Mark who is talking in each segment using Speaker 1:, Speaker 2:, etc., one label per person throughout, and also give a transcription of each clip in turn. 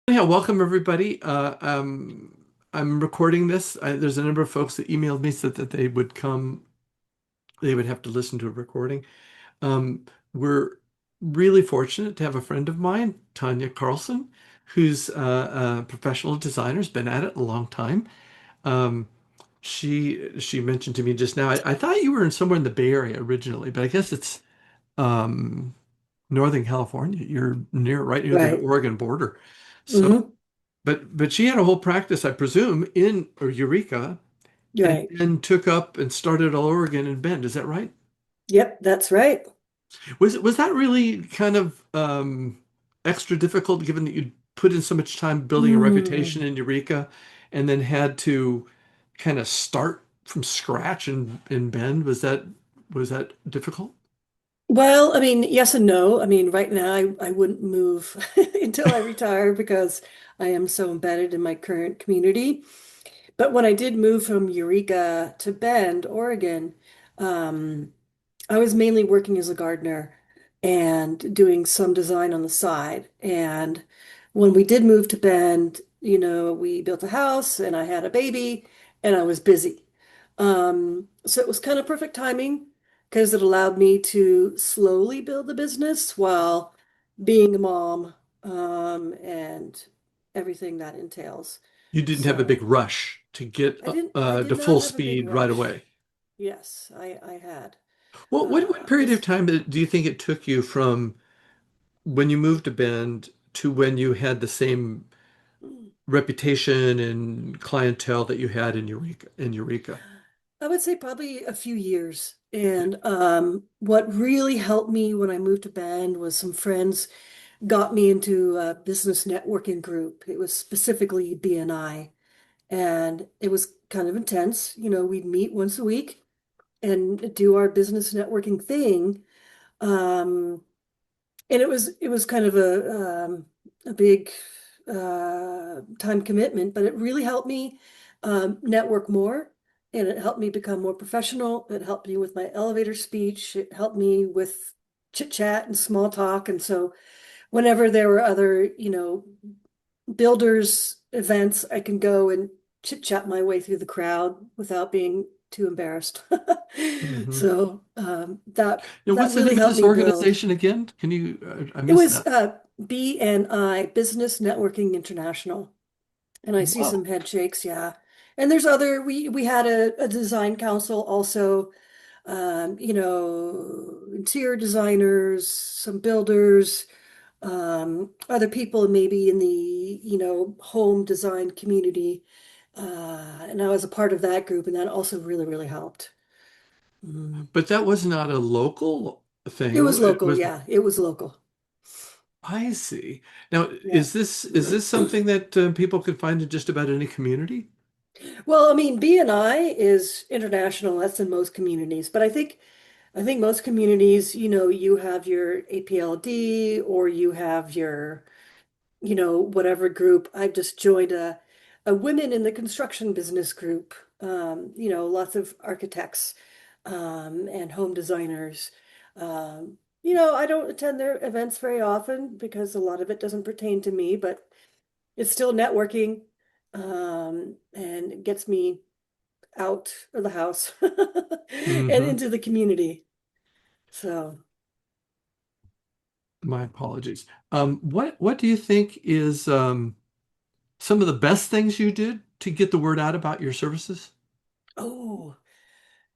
Speaker 1: Yeah, welcome everybody. I'm recording this. There's a number of folks that emailed me said that they would come, they would have to listen to a recording. We're really fortunate to have a friend of mine, Tanya Carlsen, who's a professional designer, has been at it a long time. Um, she mentioned to me just now, I thought you were in somewhere in the Bay Area originally, but I guess it's um, Northern California. You're right near the
Speaker 2: Right.
Speaker 1: Oregon border. So
Speaker 2: Hmm.
Speaker 1: but she had a whole practice, I presume, in Eureka, and
Speaker 2: Right.
Speaker 1: then took up and started all over again in Bend. Is that right?
Speaker 2: Yep, that's right.
Speaker 1: Was that really kind of extra difficult, given that you put in so much time building a reputation
Speaker 2: Mm.
Speaker 1: in Eureka, and then had to kind of start from scratch in Bend? Was that difficult?
Speaker 2: Well, I mean, yes and no. I mean, right now I wouldn't move until I retire because I am so embedded in my current community. But when I did move from Eureka to Bend, Oregon, um, I was mainly working as a gardener and doing some design on the side. And when we did move to Bend, we built a house and I had a baby and I was busy. So it was kind of perfect timing because it allowed me to slowly build the business while being a mom, and everything that entails.
Speaker 1: You didn't have a big
Speaker 2: So
Speaker 1: rush to get
Speaker 2: I did
Speaker 1: to
Speaker 2: not
Speaker 1: full
Speaker 2: have a big
Speaker 1: speed right
Speaker 2: rush.
Speaker 1: away.
Speaker 2: Yes, I had.
Speaker 1: Well, what period of
Speaker 2: This
Speaker 1: time do you think it took you from when you moved to Bend to when you had the same reputation and clientele that you had in Eureka?
Speaker 2: I would say probably a few years. And what really helped me when I moved to Bend was some friends got me into a business networking group. It was specifically BNI, and it was kind of intense. We'd meet once a week and do our business networking thing. Um, and it was kind of a big time commitment, but it really helped me network more, and it helped me become more professional. It helped me with my elevator speech. It helped me with chit chat and small talk. And so whenever there were other, builders events, I can go and chit chat my way through the crowd without being too embarrassed.
Speaker 1: Hmm.
Speaker 2: So
Speaker 1: Now,
Speaker 2: that
Speaker 1: what's the
Speaker 2: really
Speaker 1: name of
Speaker 2: helped
Speaker 1: this
Speaker 2: me build.
Speaker 1: organization again? Can you? I
Speaker 2: It
Speaker 1: missed
Speaker 2: was
Speaker 1: that.
Speaker 2: BNI, Business Networking International. And I see
Speaker 1: Wow.
Speaker 2: some head shakes, yeah. And there's other, we had a design council also, interior designers, some builders, other people maybe in the, home design community. And I was a part of that group, and that also really, really helped. Mm.
Speaker 1: But that was not a local thing.
Speaker 2: It was
Speaker 1: It
Speaker 2: local,
Speaker 1: was.
Speaker 2: yeah, it was local.
Speaker 1: I see. Now,
Speaker 2: Yeah.
Speaker 1: is this something that people could find in just about any community?
Speaker 2: Well, I mean, BNI is international. That's in most communities, but I think most communities, you have your APLD or you have your, whatever group. I've just joined a women in the construction business group. Lots of architects, and home designers. I don't attend their events very often because a lot of it doesn't pertain to me, but it's still networking, and it gets me out of the house and
Speaker 1: Hmm.
Speaker 2: into the community. So,
Speaker 1: My apologies. What do you think is some of the best things you did to get the word out about your services?
Speaker 2: oh,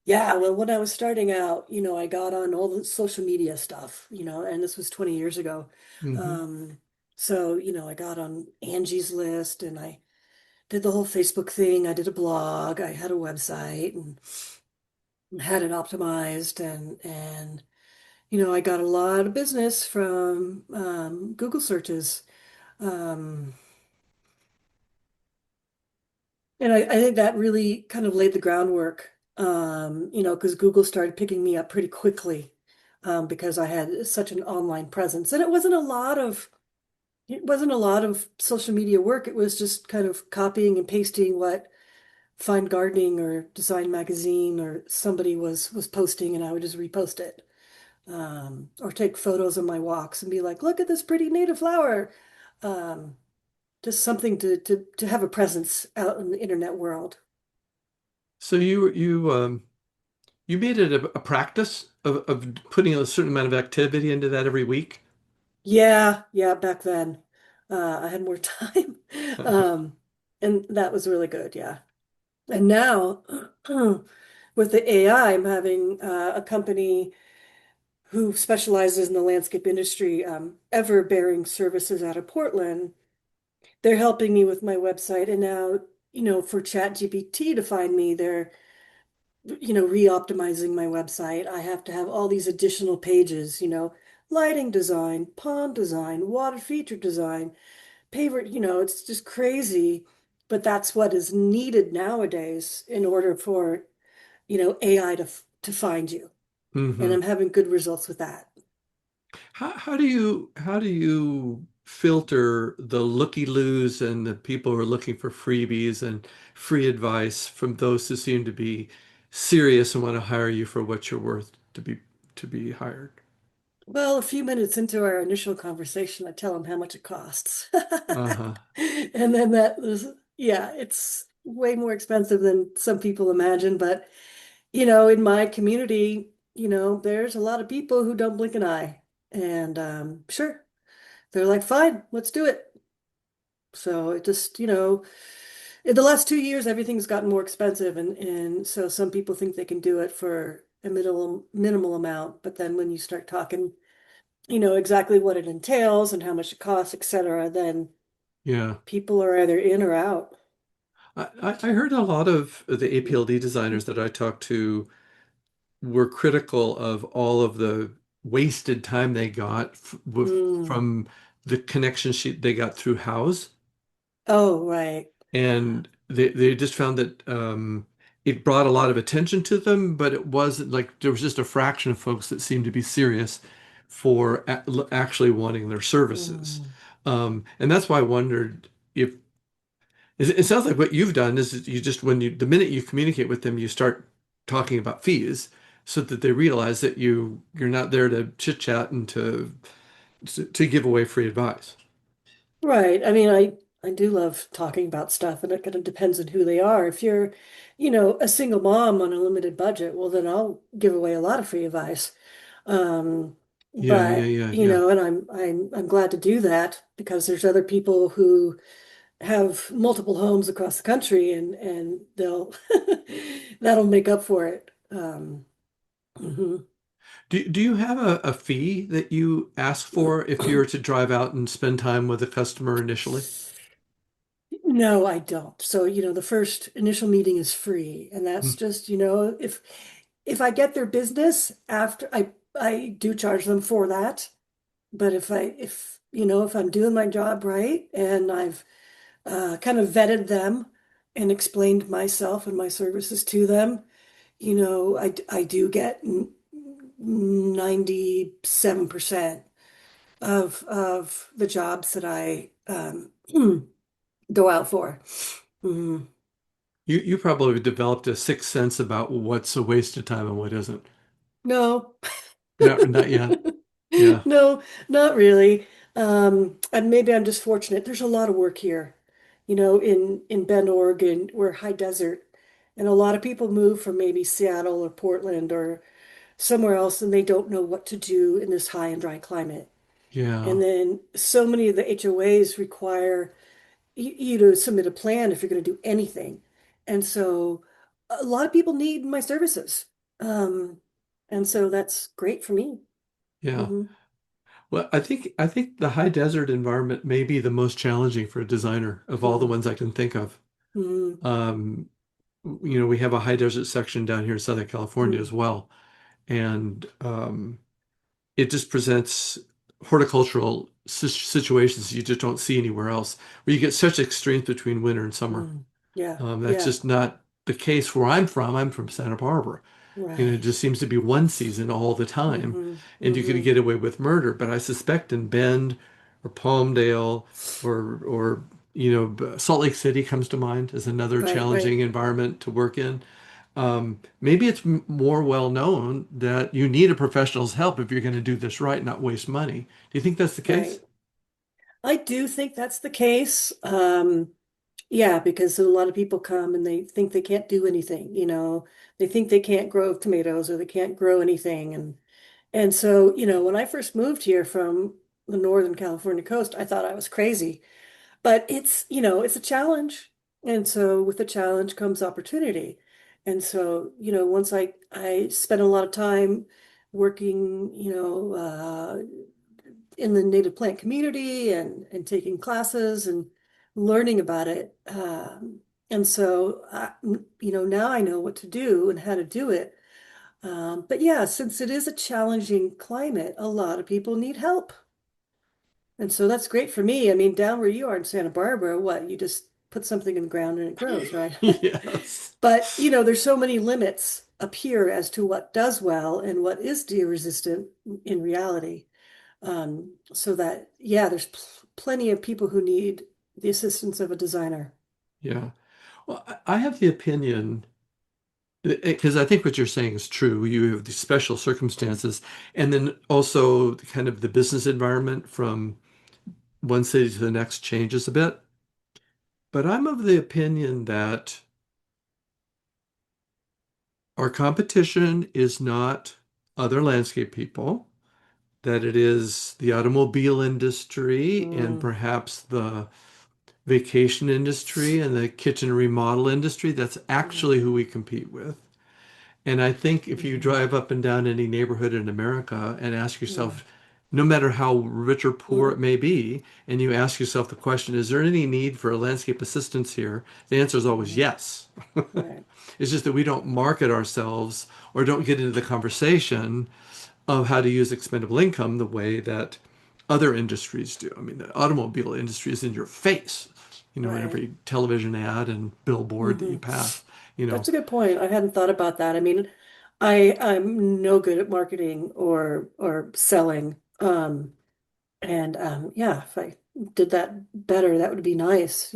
Speaker 2: yeah. Well, when I was starting out, I got on all the social media stuff, and this was 20 years ago.
Speaker 1: Hmm.
Speaker 2: Um, so, I got on Angie's List and I did the whole Facebook thing. I did a blog, I had a website and had it optimized, and I got a lot of business from Google searches. Um, And I think that really kind of laid the groundwork, because Google started picking me up pretty quickly, because I had such an online presence. And it wasn't a lot of social media work. It was just kind of copying and pasting what Fine Gardening or Design Magazine or somebody was posting, and I would just repost it. Or take photos of my walks and be like, look at this pretty native flower. Um, just something to have a presence out in the internet world.
Speaker 1: So you made it a practice of putting a certain amount of activity into that every week.
Speaker 2: Yeah, yeah, back then. I had more time. Um, and that was really good, yeah. And now with the AI, I'm having a company who specializes in the landscape industry, ever bearing services out of Portland. They're helping me with my website. And now, for ChatGPT to find me, they're, re-optimizing my website. I have to have all these additional pages, lighting design, pond design, water feature design, paver, it's just crazy. But that's what is needed nowadays in order for, AI to find you. And
Speaker 1: Hmm.
Speaker 2: I'm having good results with that.
Speaker 1: How do you filter the looky-loos and the people who are looking for freebies and free advice from those who seem to be serious and want to hire you for what you're worth to be hired?
Speaker 2: Well, a few minutes into our initial conversation, I tell them how much it costs.
Speaker 1: Uh-huh.
Speaker 2: And then that was, yeah, it's way more expensive than some people imagine. But, in my community, there's a lot of people who don't blink an eye. And sure, they're like, fine, let's do it. So it just, in the last 2 years, everything's gotten more expensive. And so some people think they can do it for a minimal amount. But then when you start talking exactly what it entails and how much it costs, etc., then
Speaker 1: Yeah.
Speaker 2: people are either in or out.
Speaker 1: I heard a lot of the APLD designers that I talked to were critical of all of the wasted time they got
Speaker 2: Mm.
Speaker 1: from the connection sheet they got through House.
Speaker 2: Oh, right.
Speaker 1: And they just found that it brought a lot of attention to them, but it wasn't like there was just a fraction of folks that seemed to be serious for actually wanting their services.
Speaker 2: Mm.
Speaker 1: And that's why I wondered if it sounds like what you've done is you just the minute you communicate with them, you start talking about fees so that they realize that you're not there to chit chat and to give away free advice.
Speaker 2: Right. I mean, I do love talking about stuff, and it kind of depends on who they are. If you're, a single mom on a limited budget, well, then I'll give away a lot of free advice. Um,
Speaker 1: Yeah, yeah,
Speaker 2: but,
Speaker 1: yeah, yeah.
Speaker 2: and I'm glad to do that because there's other people who have multiple homes across the country, and they'll that'll make up for it. Mhm.
Speaker 1: Do you have a fee that you ask for if you're to drive out and spend time with a customer initially?
Speaker 2: No, I don't. So, the first initial meeting is free, and
Speaker 1: Hmm.
Speaker 2: that's just, if I get their business after I do charge them for that. But if I'm doing my job right and I've kind of vetted them and explained myself and my services to them, I do get 97% of the jobs that I go out for. Mhm.
Speaker 1: You probably developed a sixth sense about what's a waste of time and what isn't.
Speaker 2: No.
Speaker 1: Not yet. Yeah.
Speaker 2: No, not really. And maybe I'm just fortunate. There's a lot of work here. In Bend, Oregon, we're high desert, and a lot of people move from maybe Seattle or Portland or somewhere else, and they don't know what to do in this high and dry climate. And
Speaker 1: Yeah.
Speaker 2: then so many of the HOAs require you to submit a plan if you're going to do anything. And so a lot of people need my services. Um, and so that's great for me.
Speaker 1: Yeah.
Speaker 2: Hmm.
Speaker 1: Well, I think the high desert environment may be the most challenging for a designer of all the
Speaker 2: Hmm.
Speaker 1: ones I can think of.
Speaker 2: Hmm.
Speaker 1: Um, we have a high desert section down here in Southern California
Speaker 2: Hmm.
Speaker 1: as well. And it just presents horticultural situations you just don't see anywhere else, where you get such extremes between winter and summer.
Speaker 2: Hmm. Yeah,
Speaker 1: That's
Speaker 2: yeah,
Speaker 1: just not the case where I'm from. I'm from Santa Barbara. It
Speaker 2: right.
Speaker 1: just seems to be one season all the time,
Speaker 2: Hmm.
Speaker 1: and you could
Speaker 2: Hmm.
Speaker 1: get away with murder. But I suspect in Bend or Palmdale or Salt Lake City comes to mind as another
Speaker 2: Right, right,
Speaker 1: challenging environment to work in. Maybe it's more well known that you need a professional's help if you're going to do this right, not waste money. Do you think that's the case?
Speaker 2: right. I do think that's the case. Yeah, because a lot of people come and they think they can't do anything, they think they can't grow tomatoes or they can't grow anything. And so, when I first moved here from the Northern California coast, I thought I was crazy. But it's a challenge. And so with the challenge comes opportunity. And so, once I spent a lot of time working, in the native plant community and taking classes and learning about it. And so, now I know what to do and how to do it. But yeah, since it is a challenging climate, a lot of people need help. And so that's great for me. I mean, down where you are in Santa Barbara, what, you just put something in the ground and it grows, right?
Speaker 1: Yes.
Speaker 2: But, there's so many limits up here as to what does well and what is deer resistant in reality. So that, yeah, there's plenty of people who need the assistance of a designer.
Speaker 1: Yeah. Well, I have the opinion, because I think what you're saying is true. You have these special circumstances, and then also kind of the business environment from one city to the next changes a bit. But I'm of the opinion that our competition is not other landscape people, that it is the automobile industry and
Speaker 2: Mm,
Speaker 1: perhaps the vacation industry and the kitchen remodel industry. That's
Speaker 2: mm,
Speaker 1: actually who we compete with. And I think if you
Speaker 2: mhm,
Speaker 1: drive up and down any neighborhood in America and ask
Speaker 2: mm,
Speaker 1: yourself, no matter how rich or poor
Speaker 2: mm,
Speaker 1: it may be, and you ask yourself the question, is there any need for a landscape assistance here? The answer is always
Speaker 2: mhm.
Speaker 1: yes.
Speaker 2: Right,
Speaker 1: It's just that we don't market ourselves or don't get into the conversation of how to use expendable income the way that other industries do. I mean, the automobile industry is in your face, in
Speaker 2: right.
Speaker 1: every television ad and billboard that you
Speaker 2: Hmm.
Speaker 1: pass, you know.
Speaker 2: That's a good point. I hadn't thought about that. I mean, I'm no good at marketing or selling. And yeah, if I did that better, that would be nice.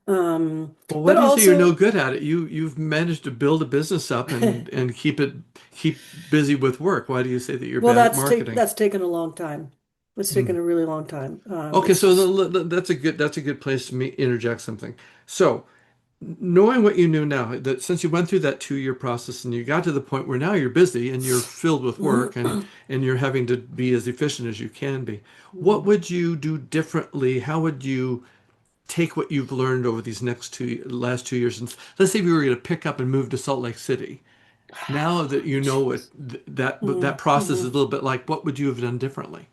Speaker 2: Um,
Speaker 1: Well, why
Speaker 2: but
Speaker 1: do you say you're no
Speaker 2: also,
Speaker 1: good at it? You've managed to build a business up and keep busy with work. Why do you say that you're
Speaker 2: well,
Speaker 1: bad at marketing?
Speaker 2: that's taken a long time. It's taken
Speaker 1: Hmm.
Speaker 2: a really long time.
Speaker 1: Okay,
Speaker 2: It's
Speaker 1: so
Speaker 2: just
Speaker 1: that's a good place to me interject something. So, knowing what you knew now, that since you went through that 2 year process and you got to the point where now you're busy and you're filled with work and you're having to be as efficient as you can be, what would you do differently? How would you take what you've learned over these last 2 years? And let's say we were going to pick up and move to Salt Lake City. Now that you know
Speaker 2: Jeez.
Speaker 1: what that process is a
Speaker 2: Mhm.
Speaker 1: little bit like, what would you have done differently?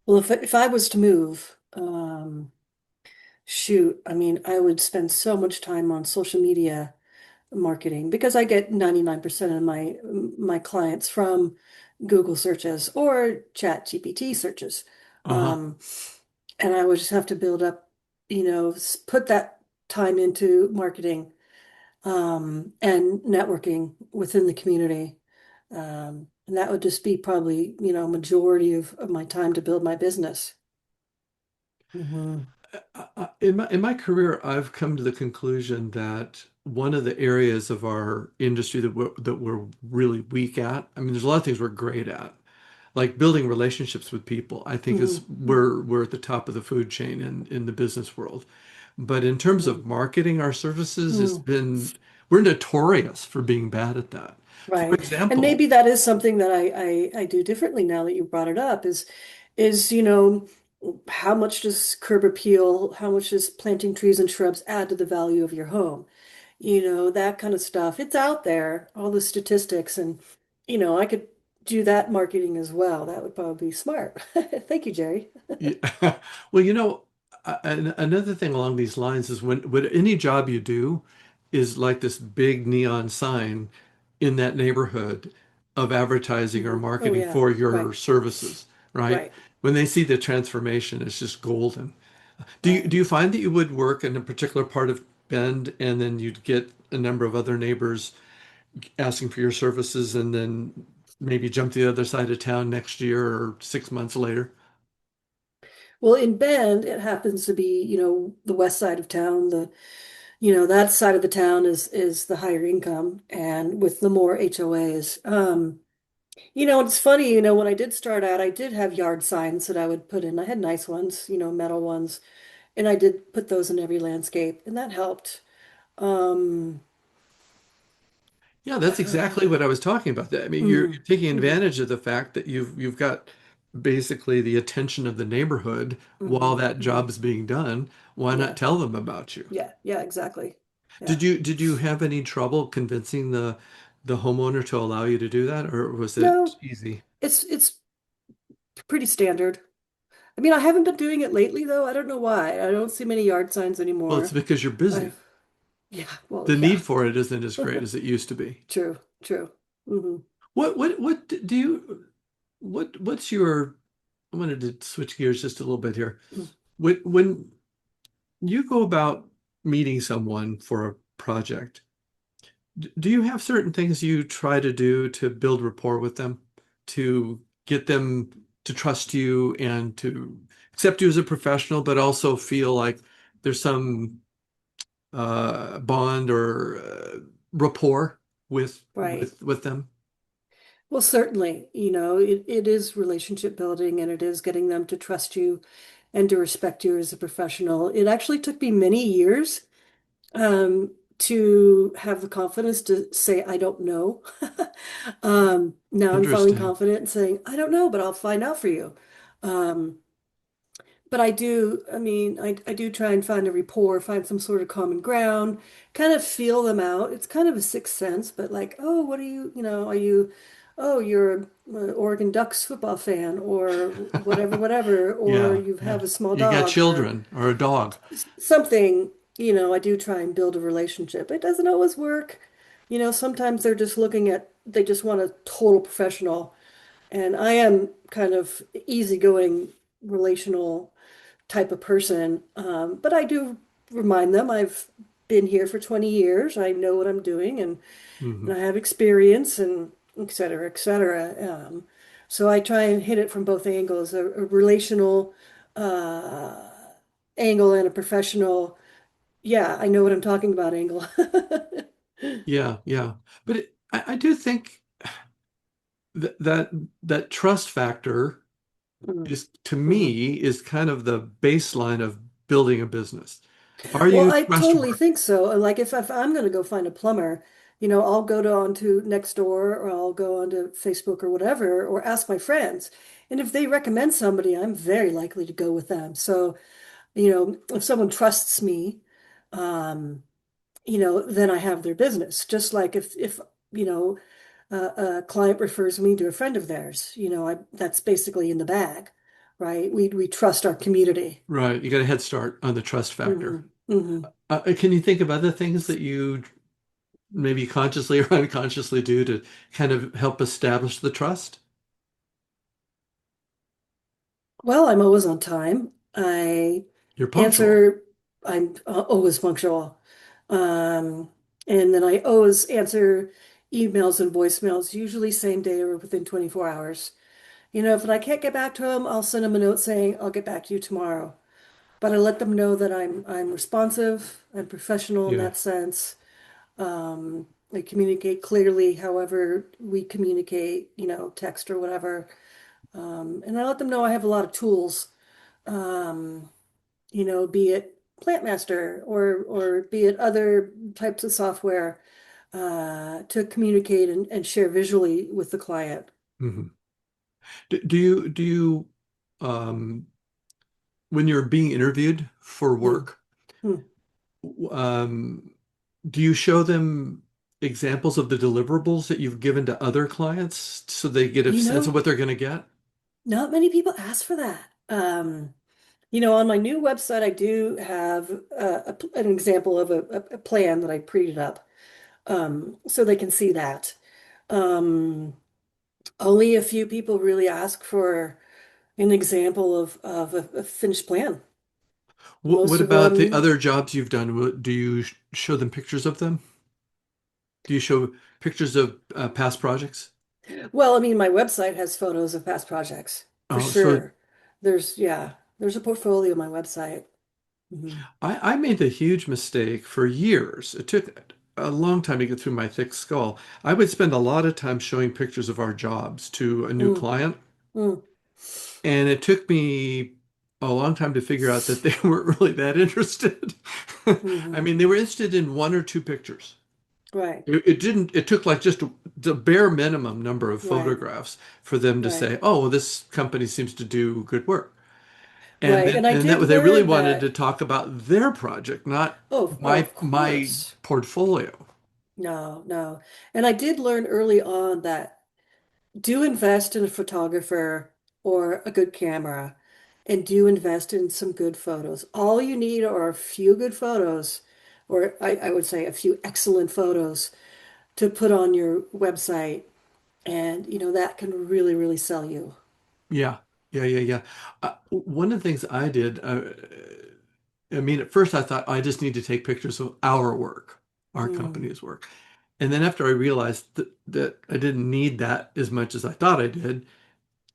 Speaker 2: Well, if I was to move, shoot, I mean, I would spend so much time on social media marketing because I get 99% of my clients from Google searches or Chat GPT searches.
Speaker 1: Uh-huh.
Speaker 2: Um, and I would just have to build up, put that time into marketing and networking within the community. And that would just be probably, majority of my time to build my business. Hmm.
Speaker 1: In my career, I've come to the conclusion that one of the areas of our industry that we're really weak at, I mean, there's a lot of things we're great at, like building relationships with people. I think is
Speaker 2: Hmm.
Speaker 1: we're at the top of the food chain in the business world. But in terms
Speaker 2: Hmm.
Speaker 1: of marketing our services,
Speaker 2: Hmm.
Speaker 1: we're notorious for being bad at that. For
Speaker 2: Right. And
Speaker 1: example,
Speaker 2: maybe that is something that I do differently now that you brought it up is, how much does curb appeal, how much does planting trees and shrubs add to the value of your home? That kind of stuff. It's out there, all the statistics, and I could do that marketing as well. That would probably be smart. Thank you, Jerry.
Speaker 1: yeah, well, another thing along these lines is when any job you do is like this big neon sign in that neighborhood of advertising or
Speaker 2: Mhm. Oh
Speaker 1: marketing
Speaker 2: yeah,
Speaker 1: for your
Speaker 2: right,
Speaker 1: services, right?
Speaker 2: right,
Speaker 1: When they see the transformation, it's just golden.
Speaker 2: right.
Speaker 1: Do you find that you would work in a particular part of Bend and then you'd get a number of other neighbors asking for your services and then maybe jump to the other side of town next year or 6 months later?
Speaker 2: Well, in Bend, it happens to be, the west side of town. That side of the town is the higher income and with the more HOAs. It's funny, when I did start out, I did have yard signs that I would put in. I had nice ones, metal ones, and I did put those in every landscape, and that helped. Um,
Speaker 1: Yeah, that's exactly what I was talking about. I mean, you're
Speaker 2: mhm,
Speaker 1: taking
Speaker 2: mhm.
Speaker 1: advantage of the fact that you've got basically the attention of the neighborhood while
Speaker 2: Hmm.
Speaker 1: that
Speaker 2: Hmm.
Speaker 1: job is being done. Why not
Speaker 2: Yeah,
Speaker 1: tell them about you?
Speaker 2: yeah, yeah, exactly. Yeah.
Speaker 1: Did you have any trouble convincing the homeowner to allow you to do that, or was it
Speaker 2: No,
Speaker 1: easy?
Speaker 2: it's pretty standard. I mean, I haven't been doing it lately though. I don't know why. I don't see many yard signs
Speaker 1: Well, it's
Speaker 2: anymore.
Speaker 1: because you're
Speaker 2: I've,
Speaker 1: busy.
Speaker 2: yeah, well,
Speaker 1: The
Speaker 2: yeah.
Speaker 1: need for it isn't as great as it used to be.
Speaker 2: True, true. Hmm.
Speaker 1: What do you what's your I wanted to switch gears just a little bit here. When you go about meeting someone for a project, do you have certain things you try to do to build rapport with them, to get them to trust you and to accept you as a professional, but also feel like there's some bond or rapport with
Speaker 2: Right.
Speaker 1: them?
Speaker 2: Well, certainly, it is relationship building and it is getting them to trust you and to respect you as a professional. It actually took me many years to have the confidence to say, I don't know. Now I'm feeling
Speaker 1: Interesting.
Speaker 2: confident in saying, I don't know, but I'll find out for you. Um, but I mean, I do try and find a rapport, find some sort of common ground, kind of feel them out. It's kind of a sixth sense, but like, oh, what are you, are you, oh, you're an Oregon Ducks football fan or whatever, whatever, or
Speaker 1: Yeah,
Speaker 2: you
Speaker 1: yeah.
Speaker 2: have a small
Speaker 1: You got
Speaker 2: dog or
Speaker 1: children or a dog.
Speaker 2: something, I do try and build a relationship. It doesn't always work. Sometimes they're just they just want a total professional. And I am kind of easygoing, relational type of person. But I do remind them I've been here for 20 years. I know what I'm doing and
Speaker 1: Hmm.
Speaker 2: I have experience and et cetera, et cetera. So I try and hit it from both angles, a relational uh, angle and a professional, yeah, I know what I'm talking about angle.
Speaker 1: Yeah, yeah. But I do think that trust factor
Speaker 2: Mhm.
Speaker 1: is, to
Speaker 2: Mhm.
Speaker 1: me, is kind of the baseline of building a business. Are
Speaker 2: Well,
Speaker 1: you
Speaker 2: I totally
Speaker 1: trustworthy?
Speaker 2: think so. And like if I'm going to go find a plumber, I'll go to onto Nextdoor or I'll go onto Facebook or whatever, or ask my friends. And if they recommend somebody, I'm very likely to go with them. So, if someone trusts me, um, then I have their business. Just like if you know, a client refers me to a friend of theirs, that's basically in the bag, right? We trust our community.
Speaker 1: Right, you got a head start on the trust factor.
Speaker 2: Hmm. Hmm.
Speaker 1: Can you think of other things that you maybe consciously or unconsciously do to kind of help establish the trust?
Speaker 2: Well, I'm always on time. I
Speaker 1: You're punctual.
Speaker 2: answer, I'm always punctual. Um, and then I always answer emails and voicemails, usually same day or within 24 hours. If I can't get back to them, I'll send them a note saying I'll get back to you tomorrow. But I let them know that I'm responsive, I'm professional in
Speaker 1: Yeah.
Speaker 2: that sense. I communicate clearly, however we communicate, text or whatever. And I let them know I have a lot of tools, um, be it Plant Master or be it other types of software to communicate and share visually with the client.
Speaker 1: Hmm. Do you when you're being interviewed for
Speaker 2: Hmm.
Speaker 1: work,
Speaker 2: Hmm.
Speaker 1: um, do you show them examples of the deliverables that you've given to other clients so they get a
Speaker 2: You
Speaker 1: sense of
Speaker 2: know,
Speaker 1: what they're going to get?
Speaker 2: not many people ask for that. On my new website, I do have an example of a plan that I printed up, so they can see that. Um, Only a few people really ask for an example of a finished plan.
Speaker 1: What
Speaker 2: Most of
Speaker 1: about the
Speaker 2: them,
Speaker 1: other jobs you've done? Do you show them pictures of them? Do you show pictures of past projects?
Speaker 2: well, I mean, my website has photos of past projects for
Speaker 1: Oh, so
Speaker 2: sure. There's a portfolio on my website. Mhm.
Speaker 1: I made the huge mistake for years. It took a long time to get through my thick skull. I would spend a lot of time showing pictures of our jobs to a new
Speaker 2: Mm,
Speaker 1: client,
Speaker 2: mm,
Speaker 1: and it took me a long time to figure out that they weren't really that interested. I
Speaker 2: mhm.
Speaker 1: mean, they were interested in one or two pictures.
Speaker 2: Right,
Speaker 1: It didn't, it took like just the bare minimum number of
Speaker 2: right,
Speaker 1: photographs for them to
Speaker 2: right,
Speaker 1: say, oh, well, this company seems to do good work.
Speaker 2: right. And I
Speaker 1: And that
Speaker 2: did
Speaker 1: they really
Speaker 2: learn
Speaker 1: wanted to
Speaker 2: that.
Speaker 1: talk about their project, not
Speaker 2: Oh, of
Speaker 1: my
Speaker 2: course.
Speaker 1: portfolio.
Speaker 2: No, no. And I did learn early on that do invest in a photographer or a good camera and do invest in some good photos. All you need are a few good photos, or I would say a few excellent photos to put on your website. And, that can really, really sell you.
Speaker 1: Yeah, yeah. One of the things I did, I mean, at first I thought I just need to take pictures of our work, our
Speaker 2: Mm,
Speaker 1: company's work. And then after I realized that I didn't need that as much as I thought I did,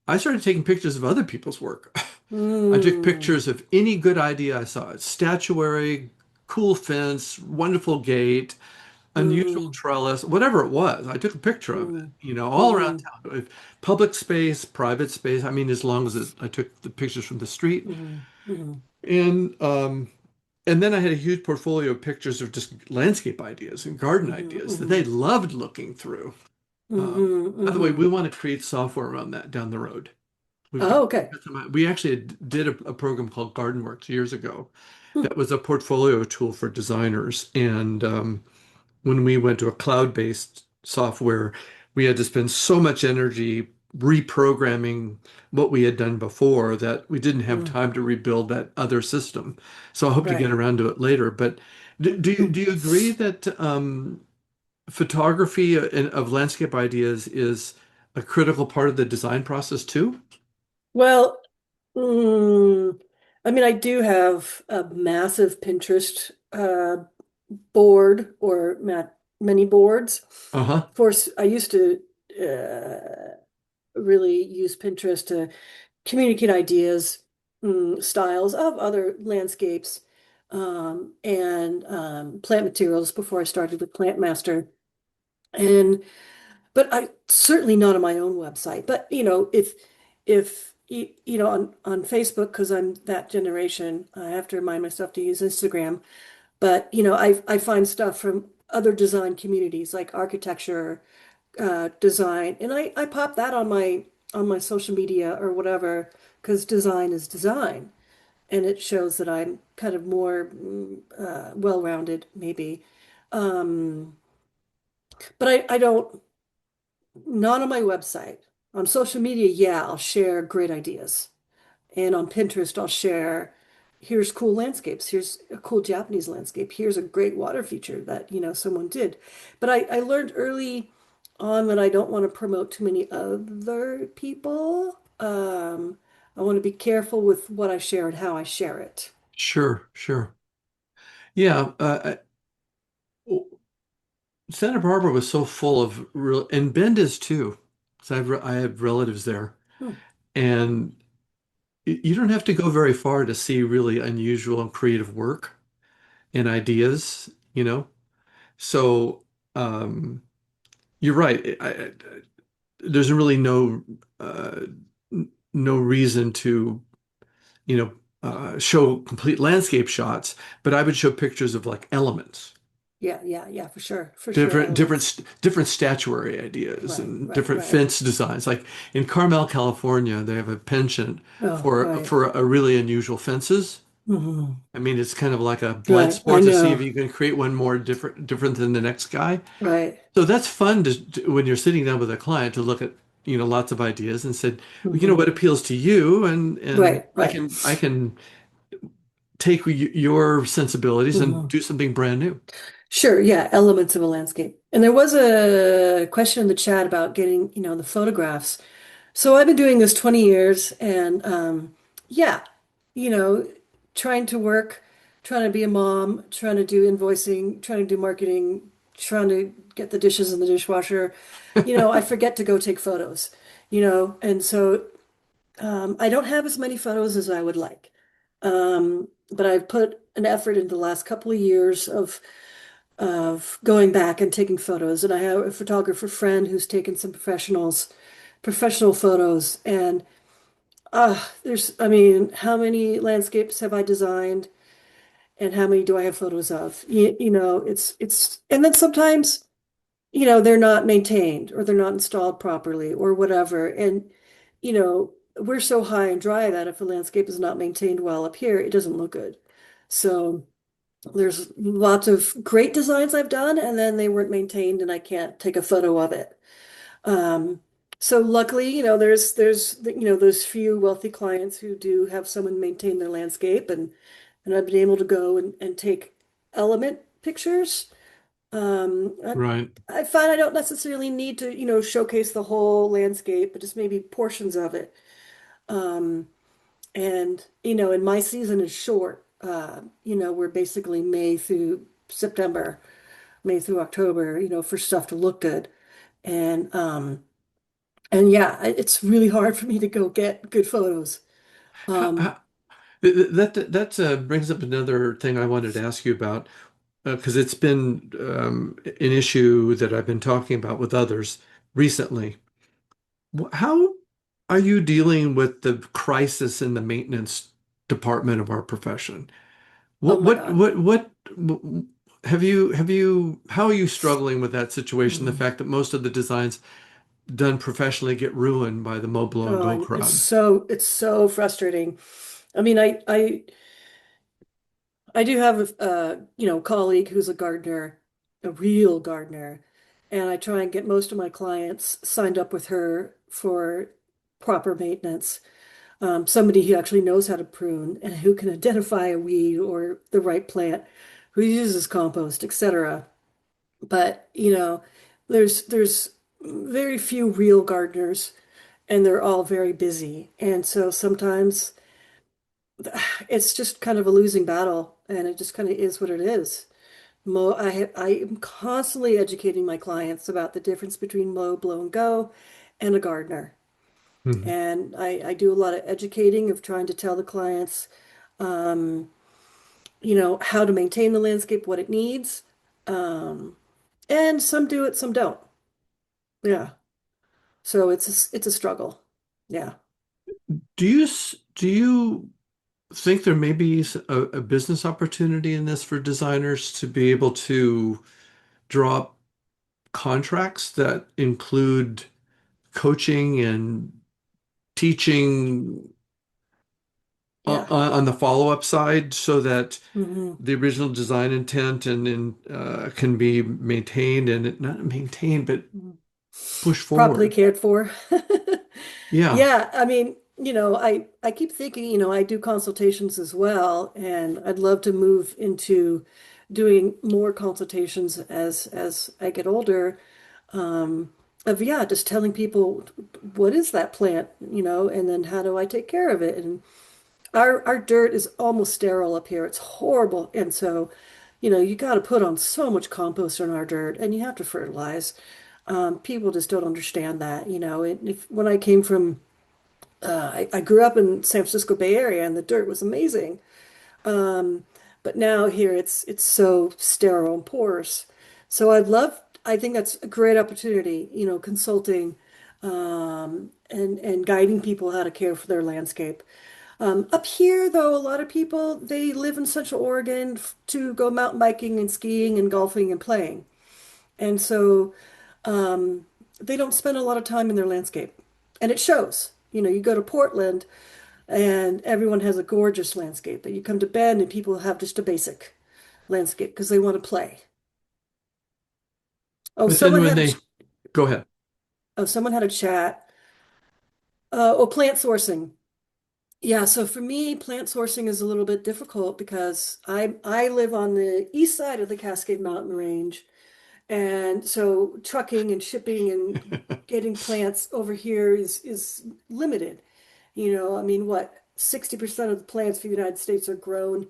Speaker 1: I started taking pictures of other people's work. I took
Speaker 2: mm,
Speaker 1: pictures of any good idea I saw. Statuary, cool fence, wonderful gate, unusual
Speaker 2: mm,
Speaker 1: trellis, whatever it was. I took a picture of it,
Speaker 2: mm,
Speaker 1: all around
Speaker 2: mm,
Speaker 1: town. Public space, private space. I mean, as long as I took the pictures from the street.
Speaker 2: mm, mm,
Speaker 1: And then I had a huge portfolio of pictures of just landscape ideas and garden ideas that they
Speaker 2: mm,
Speaker 1: loved looking through. By the way,
Speaker 2: mm.
Speaker 1: we want to create software around that down the road. We've got
Speaker 2: Oh, okay.
Speaker 1: we actually did a program called GardenWorks years ago.
Speaker 2: Hmm,
Speaker 1: That was a portfolio tool for designers. And when we went to a cloud-based software, we had to spend so much energy reprogramming what we had done before that we didn't have
Speaker 2: mm,
Speaker 1: time to rebuild that other system. So I hope to get
Speaker 2: right.
Speaker 1: around to it later. But
Speaker 2: Hmm.
Speaker 1: do you agree that photography of landscape ideas is a critical part of the design process too?
Speaker 2: Well, mm, I mean, I do have a massive Pinterest board or many boards.
Speaker 1: Uh-huh.
Speaker 2: Of course, I used to really use Pinterest to communicate ideas, styles of other landscapes, and plant materials before I started with Plant Master. And but I certainly not on my own website. But if on Facebook, because I'm that generation, I have to remind myself to use Instagram. But I find stuff from other design communities like architecture, design, and I pop that on my social media or whatever because design is design, and it shows that I'm kind of more well-rounded, maybe. Um, but I don't. Not on my website. On social media, yeah, I'll share great ideas. And on Pinterest, I'll share, here's cool landscapes. Here's a cool Japanese landscape. Here's a great water feature that, someone did. But I learned early on that I don't want to promote too many other people. I want to be careful with what I share and how I share it.
Speaker 1: Sure, sure. Yeah, Santa Barbara was so full of real, and Bend is too. So I have relatives there,
Speaker 2: Hmm.
Speaker 1: and you don't have to go very far to see really unusual and creative work and ideas. So um, you're right. There's really uh, no reason to, show complete landscape shots, but I would show pictures of like elements.
Speaker 2: Yeah, yeah, yeah, for sure. For sure,
Speaker 1: Different
Speaker 2: elements.
Speaker 1: different statuary ideas
Speaker 2: Right,
Speaker 1: and
Speaker 2: right,
Speaker 1: different
Speaker 2: right.
Speaker 1: fence designs. Like in Carmel, California, they have a penchant
Speaker 2: Oh, right.
Speaker 1: for a really unusual fences.
Speaker 2: Hmm.
Speaker 1: I mean, it's kind of like a blood
Speaker 2: Right, I
Speaker 1: sport to see if
Speaker 2: know.
Speaker 1: you can create one more different than the next guy.
Speaker 2: Right.
Speaker 1: So that's fun when you're sitting down with a client to look at, lots of ideas and said, well,
Speaker 2: Hmm.
Speaker 1: what appeals to you, and
Speaker 2: Right, right.
Speaker 1: I can take your sensibilities and
Speaker 2: Hmm.
Speaker 1: do something brand new.
Speaker 2: Sure, yeah, elements of a landscape. And there was a question in the chat about getting, the photographs. So I've been doing this 20 years and yeah, you know, trying to work, trying to be a mom, trying to do invoicing, trying to do marketing, trying to get the dishes in the dishwasher. I forget to go take photos, and so I don't have as many photos as I would like. But I've put an effort into the last couple of years of of going back and taking photos. And I have a photographer friend who's taken some professional photos. And I mean, how many landscapes have I designed and how many do I have photos of? And then sometimes, they're not maintained or they're not installed properly or whatever. And, we're so high and dry that if a landscape is not maintained well up here, it doesn't look good. So there's lots of great designs I've done, and then they weren't maintained and I can't take a photo of it. Um, so luckily, those few wealthy clients who do have someone maintain their landscape and I've been able to go and take element pictures. Um, I,
Speaker 1: Right.
Speaker 2: I find I don't necessarily need to, showcase the whole landscape, but just maybe portions of it. Um, and my season is short. We're basically May through September, May through October, for stuff to look good. And yeah, it's really hard for me to go get good photos.
Speaker 1: How,
Speaker 2: Um,
Speaker 1: how, that brings up another thing I wanted to ask you about, because it's been an issue that I've been talking about with others recently. How are you dealing with the crisis in the maintenance department of our profession?
Speaker 2: oh
Speaker 1: What
Speaker 2: my
Speaker 1: what
Speaker 2: God.
Speaker 1: what what how are you struggling with that situation? The
Speaker 2: Mm.
Speaker 1: fact that most of the designs done professionally get ruined by the mow, blow, and
Speaker 2: Oh,
Speaker 1: go
Speaker 2: it's
Speaker 1: crowd.
Speaker 2: so frustrating. I mean, I do have a colleague who's a gardener, a real gardener, and I try and get most of my clients signed up with her for proper maintenance. Somebody who actually knows how to prune and who can identify a weed or the right plant, who uses compost, etc. But, there's very few real gardeners and they're all very busy. And so sometimes it's just kind of a losing battle and it just kind of is what it is. I am constantly educating my clients about the difference between mow, blow, and go and a gardener.
Speaker 1: Mhm.
Speaker 2: And I do a lot of educating of trying to tell the clients, um, how to maintain the landscape, what it needs. Um, and some do it, some don't. Yeah. So it's a struggle. Yeah.
Speaker 1: Do you think there may be a business opportunity in this for designers to be able to draw up contracts that include coaching and teaching
Speaker 2: Yeah.
Speaker 1: on the follow-up side so that
Speaker 2: Hmm.
Speaker 1: the original design intent and can be maintained and not maintained, but push
Speaker 2: Properly
Speaker 1: forward.
Speaker 2: cared for.
Speaker 1: Yeah.
Speaker 2: Yeah, I mean, I keep thinking, I do consultations as well, and I'd love to move into doing more consultations as I get older. Of yeah, just telling people what is that plant, and then how do I take care of it? And our dirt is almost sterile up here. It's horrible. And so, you got to put on so much compost on our dirt and you have to fertilize. People just don't understand that, And when I came from, I grew up in San Francisco Bay Area and the dirt was amazing. But now here it's so sterile and porous. So I think that's a great opportunity, consulting, and guiding people how to care for their landscape. Up here, though, a lot of people they live in Central Oregon to go mountain biking and skiing and golfing and playing, and so they don't spend a lot of time in their landscape, and it shows. You go to Portland, and everyone has a gorgeous landscape, but you come to Bend, and people have just a basic landscape because they want to play. Oh,
Speaker 1: But then
Speaker 2: someone
Speaker 1: when
Speaker 2: had a
Speaker 1: they go ahead.
Speaker 2: someone had a chat. Plant sourcing. Yeah, so for me, plant sourcing is a little bit difficult because I live on the east side of the Cascade Mountain Range, and so trucking and shipping and getting plants over here is limited. I mean, what, 60% of the plants for the United States are grown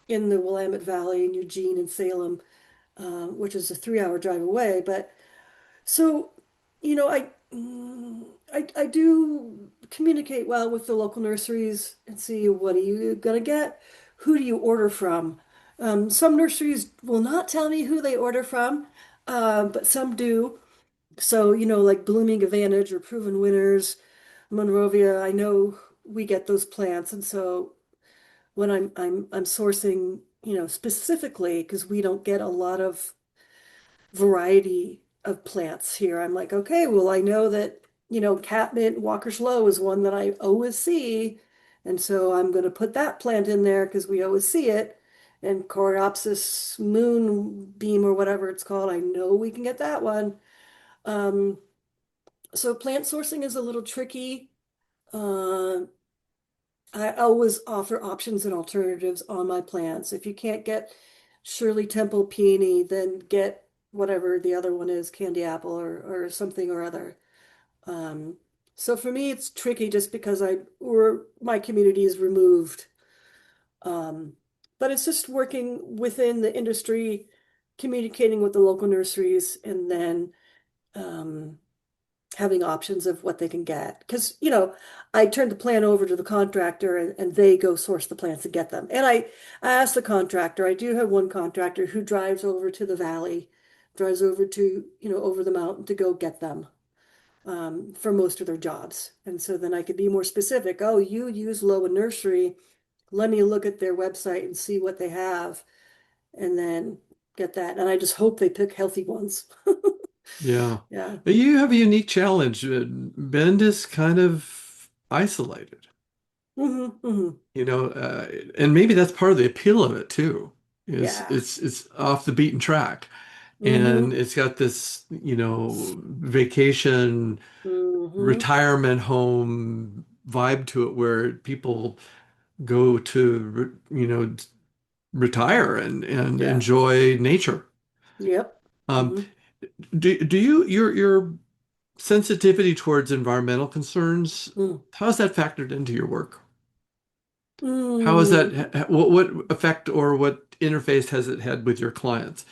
Speaker 2: in the Willamette Valley in Eugene and Salem, which is a 3-hour drive away. But so, I do communicate well with the local nurseries and see what are you gonna get? Who do you order from? Some nurseries will not tell me who they order from, but some do. So, like Blooming Advantage or Proven Winners, Monrovia, I know we get those plants. And so when I'm sourcing, specifically because we don't get a lot of variety of plants here, I'm like, okay, well, I know that, catmint Walker's Low is one that I always see. And so I'm going to put that plant in there because we always see it. And Coreopsis moonbeam or whatever it's called, I know we can get that one. Um, so plant sourcing is a little tricky. Uh, I always offer options and alternatives on my plants. If you can't get Shirley Temple peony, then get whatever the other one is, candy apple or something or other. Um, so for me, it's tricky just because my community is removed. Um, but it's just working within the industry, communicating with the local nurseries, and then um, having options of what they can get. Because, I turn the plant over to the contractor and they go source the plants and get them. And I asked the contractor, I do have one contractor who drives over to the valley, drives over to, over the mountain to go get them for most of their jobs. And so then I could be more specific. Oh, you use Loa Nursery. Let me look at their website and see what they have and then get that. And I just hope they pick healthy ones.
Speaker 1: Yeah.
Speaker 2: Yeah.
Speaker 1: But you have a unique challenge. Bend is kind of isolated,
Speaker 2: Hmm.
Speaker 1: you know, and maybe that's part of the appeal of it too, is
Speaker 2: Yeah.
Speaker 1: it's off the beaten track. And
Speaker 2: Hmm.
Speaker 1: it's got this, vacation,
Speaker 2: Hmm.
Speaker 1: retirement home vibe to it where people go to, retire and
Speaker 2: Yeah.
Speaker 1: enjoy nature.
Speaker 2: Yep.
Speaker 1: Um,
Speaker 2: Hmm.
Speaker 1: do your sensitivity towards environmental concerns,
Speaker 2: Mm.
Speaker 1: how is that factored into your work? How is
Speaker 2: Mm.
Speaker 1: that, what effect or what interface has it had with your clients?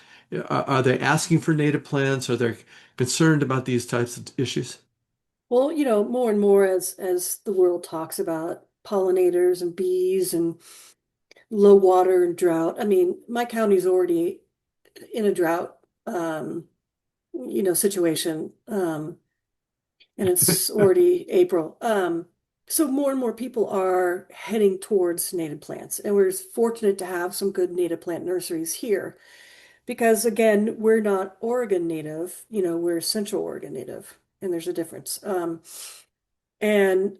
Speaker 1: Are they asking for native plants? Are they concerned about these types of issues?
Speaker 2: Well, more and more as the world talks about pollinators and bees and low water and drought. I mean, my county's already in a drought situation. And it's already April. So more and more people are heading towards native plants, and we're fortunate to have some good native plant nurseries here because again, we're not Oregon native, we're Central Oregon native, and there's a difference. And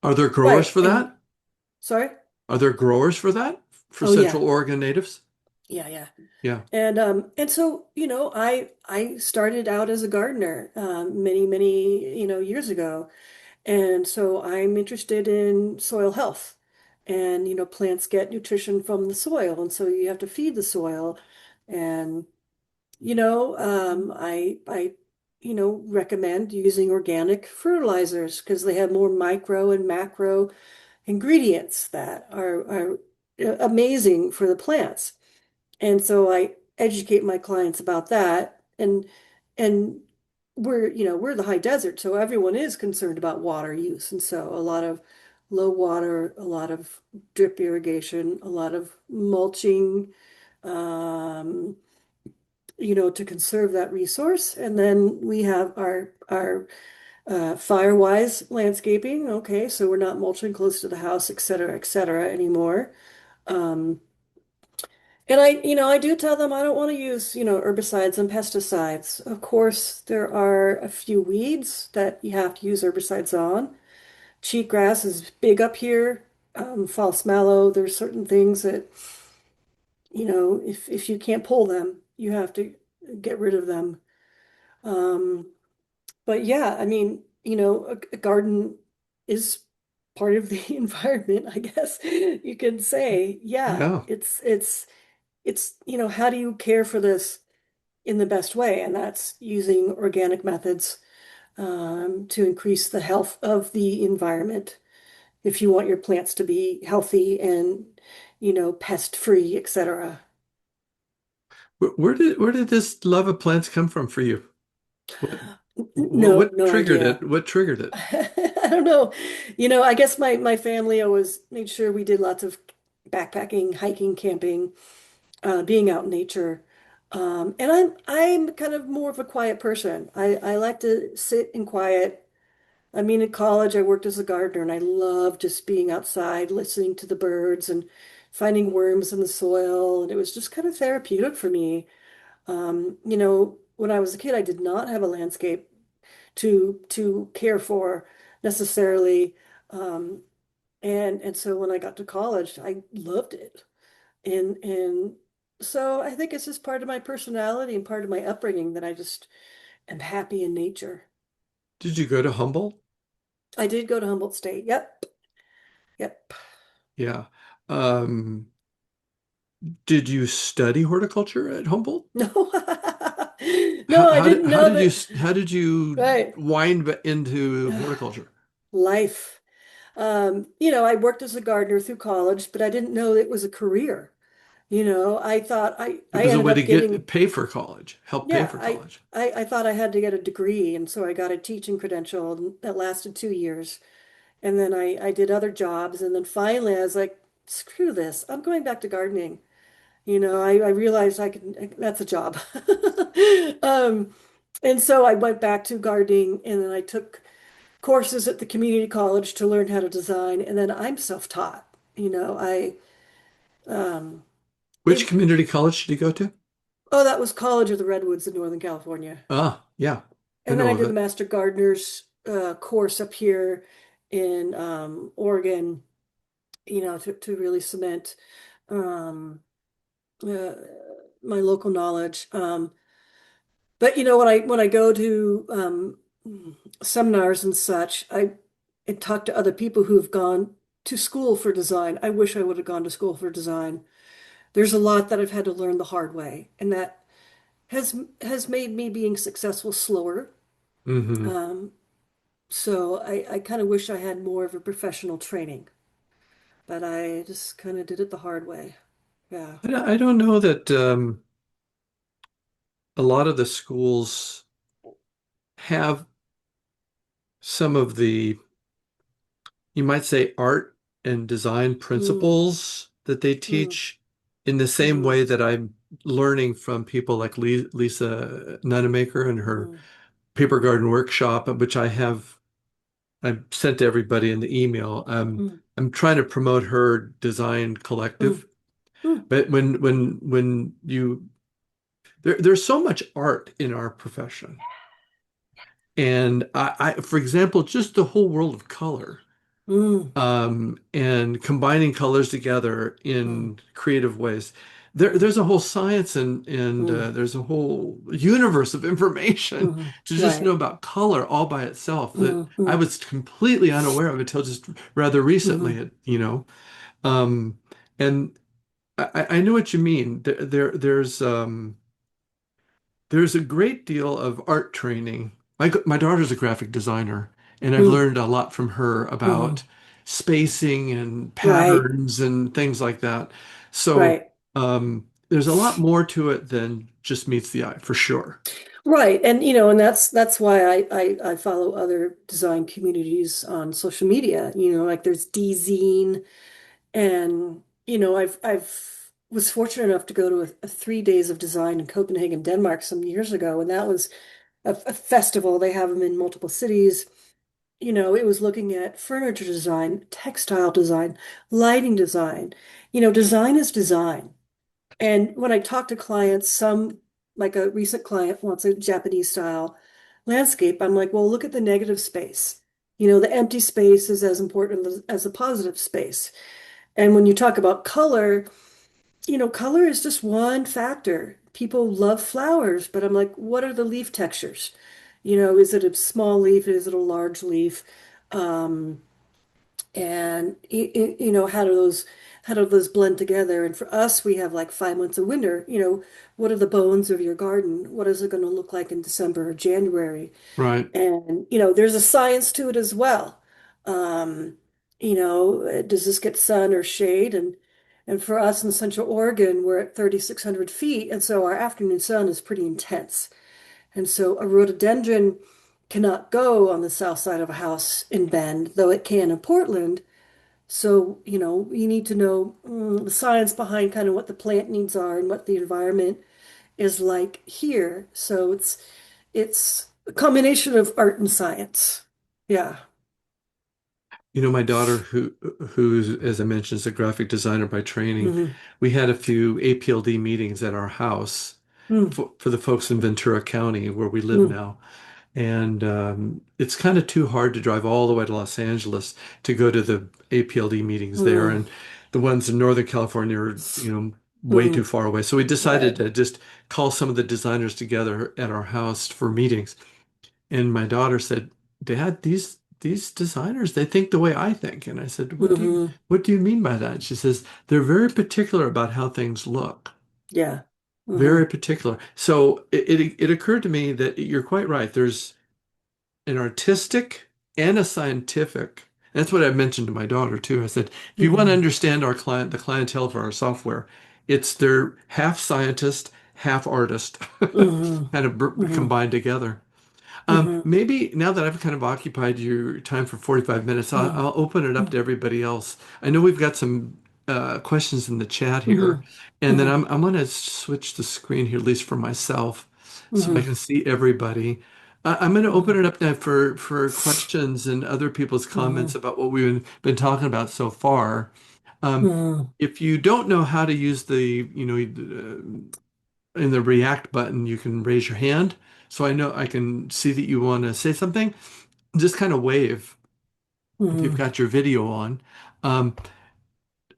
Speaker 1: Are there growers
Speaker 2: right,
Speaker 1: for
Speaker 2: and
Speaker 1: that?
Speaker 2: sorry.
Speaker 1: Are there growers for that? For
Speaker 2: Oh yeah,
Speaker 1: Central Oregon natives?
Speaker 2: yeah, yeah.
Speaker 1: Yeah.
Speaker 2: And so, I started out as a gardener many, many, years ago. And so I'm interested in soil health. And, plants get nutrition from the soil. And so you have to feed the soil. And, I recommend using organic fertilizers because they have more micro and macro ingredients that are amazing for the plants. And so I educate my clients about that. And we're the high desert, so everyone is concerned about water use. And so a lot of low water, a lot of drip irrigation, a lot of mulching, um, to conserve that resource. And then we have our Firewise landscaping. Okay, so we're not mulching close to the house, et cetera, anymore. Um, and I do tell them I don't want to use, herbicides and pesticides. Of course, there are a few weeds that you have to use herbicides on. Cheatgrass is big up here. False mallow, there's certain things that, if you can't pull them, you have to get rid of them. Um, but yeah, I mean, a garden is part of the environment, I guess you can say. Yeah,
Speaker 1: Yeah.
Speaker 2: it's how do you care for this in the best way? And that's using organic methods to increase the health of the environment. If you want your plants to be healthy and, pest free, etc.
Speaker 1: Where did this love of plants come from for you? What
Speaker 2: No,
Speaker 1: what
Speaker 2: no
Speaker 1: triggered
Speaker 2: idea.
Speaker 1: it? What triggered it?
Speaker 2: I don't know. I guess my family always made sure we did lots of backpacking, hiking, camping, being out in nature. And I'm kind of more of a quiet person. I like to sit in quiet. I mean, in college, I worked as a gardener and I loved just being outside, listening to the birds and finding worms in the soil. And it was just kind of therapeutic for me. When I was a kid, I did not have a landscape to care for necessarily. Um, and so when I got to college, I loved it. And so I think it's just part of my personality and part of my upbringing that I just am happy in nature.
Speaker 1: Did you go to Humboldt?
Speaker 2: I did go to Humboldt State. Yep. Yep.
Speaker 1: Yeah. Um, did you study horticulture at Humboldt?
Speaker 2: No. No, I didn't
Speaker 1: How
Speaker 2: know
Speaker 1: did you
Speaker 2: that.
Speaker 1: how did you
Speaker 2: Right.
Speaker 1: into horticulture?
Speaker 2: Life. I worked as a gardener through college, but I didn't know it was a career. I thought
Speaker 1: It
Speaker 2: I
Speaker 1: was a
Speaker 2: ended
Speaker 1: way to
Speaker 2: up getting,
Speaker 1: get pay for college, help pay
Speaker 2: yeah,
Speaker 1: for college.
Speaker 2: I thought I had to get a degree. And so I got a teaching credential that lasted 2 years. And then I did other jobs. And then finally I was like, screw this. I'm going back to gardening. I realized that's a job. Um, and so I went back to gardening and then I took courses at the community college to learn how to design. And then I'm self-taught. Um,
Speaker 1: Which
Speaker 2: it,
Speaker 1: community college did you go to?
Speaker 2: oh, that was College of the Redwoods in Northern California.
Speaker 1: Ah, yeah, I
Speaker 2: And then
Speaker 1: know
Speaker 2: I
Speaker 1: of
Speaker 2: did the
Speaker 1: it.
Speaker 2: Master Gardener's course up here in Oregon, to really cement um, uh, my local knowledge. But when I go to seminars and such, I talk to other people who've gone to school for design. I wish I would have gone to school for design. There's a lot that I've had to learn the hard way, and that has made me being successful slower.
Speaker 1: Hmm.
Speaker 2: Um, so I kind of wish I had more of a professional training, but I just kind of did it the hard way. Yeah.
Speaker 1: I don't know that a lot of the schools have some of the, you might say, art and design
Speaker 2: Mm,
Speaker 1: principles that they
Speaker 2: mm,
Speaker 1: teach in the same
Speaker 2: mm,
Speaker 1: way that I'm learning from people like Lisa Nunemaker and her
Speaker 2: mm,
Speaker 1: paper garden workshop, which I've sent to everybody in the email.
Speaker 2: mm,
Speaker 1: I'm trying to promote her design
Speaker 2: mm,
Speaker 1: collective,
Speaker 2: mm.
Speaker 1: but when you there's so much art in our profession, and for example, just the whole world of color,
Speaker 2: Mm,
Speaker 1: and combining colors together
Speaker 2: mm,
Speaker 1: in creative ways.
Speaker 2: mm,
Speaker 1: There's a whole science and
Speaker 2: mm,
Speaker 1: there's a whole universe of information
Speaker 2: mm.
Speaker 1: to just know
Speaker 2: Right.
Speaker 1: about color all by itself that
Speaker 2: Mm,
Speaker 1: I
Speaker 2: mm,
Speaker 1: was completely unaware of until just rather
Speaker 2: mm,
Speaker 1: recently, you know. Um, and I know what you mean. There's a great deal of art training. My daughter's a graphic designer, and I've
Speaker 2: mm,
Speaker 1: learned a lot from her
Speaker 2: mm.
Speaker 1: about spacing and
Speaker 2: Right.
Speaker 1: patterns and things like that. So
Speaker 2: Right.
Speaker 1: there's a lot more to it than just meets the eye, for sure.
Speaker 2: Right. And that's why I follow other design communities on social media. Like there's DZine and I've was fortunate enough to go to a 3 days of design in Copenhagen, Denmark some years ago, and that was a festival. They have them in multiple cities. It was looking at furniture design, textile design, lighting design. Design is design. And when I talk to clients, like a recent client wants a Japanese style landscape. I'm like, well, look at the negative space. The empty space is as important as the positive space. And when you talk about color, color is just one factor. People love flowers, but I'm like, what are the leaf textures? Is it a small leaf? Is it a large leaf? Um, and how do those blend together? And for us, we have like 5 months of winter. What are the bones of your garden? What is it going to look like in December or January?
Speaker 1: Right.
Speaker 2: And there's a science to it as well. Um, does this get sun or shade? And for us in Central Oregon, we're at 3,600 feet, and so our afternoon sun is pretty intense. And so a rhododendron cannot go on the south side of a house in Bend, though it can in Portland, So, you need to know the science behind kind of what the plant needs are and what the environment is like here. So it's a combination of art and science. Yeah.
Speaker 1: My daughter, who's, as I mentioned, is a graphic designer by training,
Speaker 2: Hmm.
Speaker 1: we had a few APLD meetings at our house
Speaker 2: Mm.
Speaker 1: for the folks in Ventura County where we live
Speaker 2: Mm.
Speaker 1: now. And it's kind of too hard to drive all the way to Los Angeles to go to the APLD meetings there.
Speaker 2: Mm.
Speaker 1: And the ones in Northern California are, way too
Speaker 2: Mm.
Speaker 1: far away. So we decided
Speaker 2: Right.
Speaker 1: to just call some of the designers together at our house for meetings. And my daughter said, "Dad, these designers, they think the way I think." And I said,
Speaker 2: Hmm.
Speaker 1: what do you mean by that?" She says, "They're very particular about how things look."
Speaker 2: Yeah.
Speaker 1: Very
Speaker 2: Hmm.
Speaker 1: particular. So it occurred to me that you're quite right. There's an artistic and a scientific. That's what I mentioned to my daughter too. I said, if you want to
Speaker 2: Hmm.
Speaker 1: understand the clientele for our software, it's they're half scientist, half artist,
Speaker 2: Hmm.
Speaker 1: kind of
Speaker 2: Hmm.
Speaker 1: combined together.
Speaker 2: Hmm.
Speaker 1: Maybe now that I've kind of occupied your time for 45 minutes, I'll open it up to everybody else. I know we've got some questions in the chat here,
Speaker 2: Hmm.
Speaker 1: and then
Speaker 2: Hmm.
Speaker 1: I'm going to switch the screen here, at least for myself, so I
Speaker 2: Hmm.
Speaker 1: can see everybody. I'm going to open
Speaker 2: Hmm.
Speaker 1: it up now for questions and other people's comments
Speaker 2: Hmm.
Speaker 1: about what we've been talking about so far. Um,
Speaker 2: Hmm.
Speaker 1: if you don't know how to use in the React button, you can raise your hand. So I know I can see that you want to say something. Just kind of wave if you've
Speaker 2: Hmm.
Speaker 1: got your video on. Um,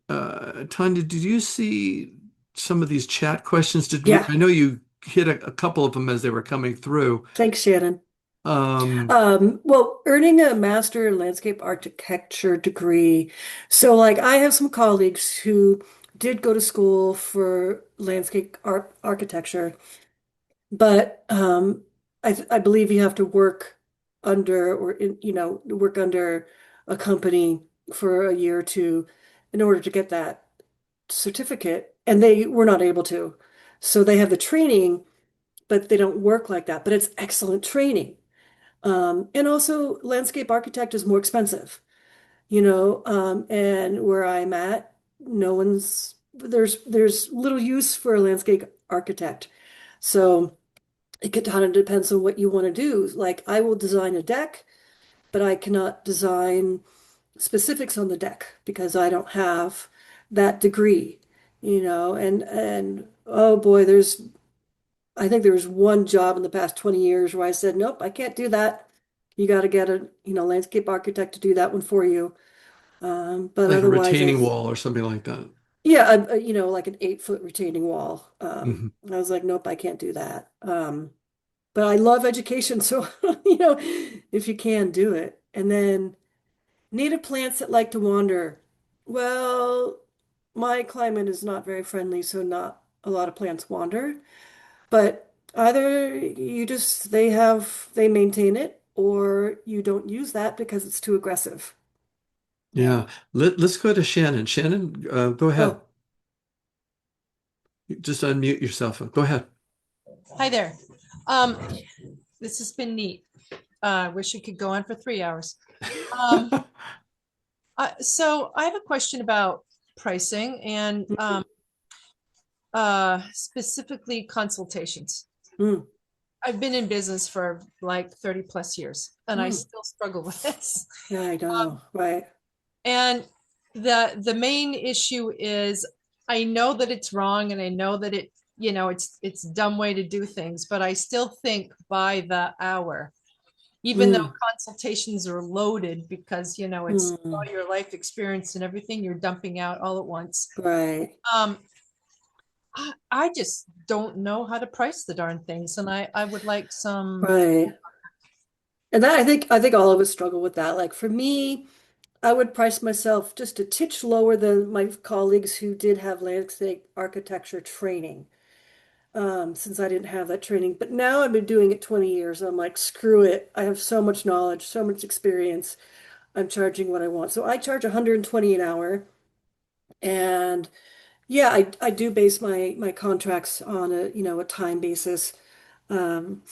Speaker 1: Tanya, did you see some of these chat questions?
Speaker 2: Yeah.
Speaker 1: I know you hit a couple of them as they were coming through.
Speaker 2: Thanks, Shannon.
Speaker 1: Um,
Speaker 2: Well, earning a master in landscape architecture degree. So, like, I have some colleagues who did go to school for landscape art architecture, but I believe you have to work under or work under a company for a year or two in order to get that certificate, and they were not able to. So they have the training, but they don't work like that. But it's excellent training. And also, landscape architect is more expensive, and where I'm at, no one's there's little use for a landscape architect. So it kind of depends on what you want to do. Like I will design a deck, but I cannot design specifics on the deck because I don't have that degree, and oh boy, I think there was one job in the past 20 years where I said, nope, I can't do that. You got to get a, landscape architect to do that one for you. But
Speaker 1: like a
Speaker 2: otherwise,
Speaker 1: retaining wall or something like that.
Speaker 2: yeah, like an 8-foot retaining wall.
Speaker 1: Mhm.
Speaker 2: I was like, nope, I can't do that. But I love education, so if you can do it. And then native plants that like to wander. Well, my climate is not very friendly, so not a lot of plants wander. But either they maintain it, or you don't use that because it's too aggressive. Yeah.
Speaker 1: Yeah. Let's go to Shannon. Shannon, go ahead.
Speaker 2: Oh,
Speaker 1: Just unmute yourself. Go ahead.
Speaker 3: Hi there. Um, this has been neat. I wish it could go on for 3 hours. Um, so I have a question about pricing and
Speaker 2: mm,
Speaker 3: specifically consultations.
Speaker 2: mm,
Speaker 3: I've been in business for like 30 plus years and I
Speaker 2: mm.
Speaker 3: still struggle with this.
Speaker 2: Yeah, I know. Right.
Speaker 3: And the main issue is I know that it's wrong and I know that it's dumb way to do things, but I still think by the hour. Even though
Speaker 2: Mm,
Speaker 3: consultations are loaded because it's
Speaker 2: mm.
Speaker 3: all your life experience and everything you're dumping out all at once.
Speaker 2: Right.
Speaker 3: um I just don't know how to price the darn things, and I would like some.
Speaker 2: Right. And that I think all of us struggle with that. Like for me, I would price myself just a titch lower than my colleagues who did have landscape architecture training, since I didn't have that training. But now I've been doing it 20 years. I'm like, screw it. I have so much knowledge, so much experience. I'm charging what I want. So I charge 120 an hour. And yeah, I do base my contracts on a time basis. Um,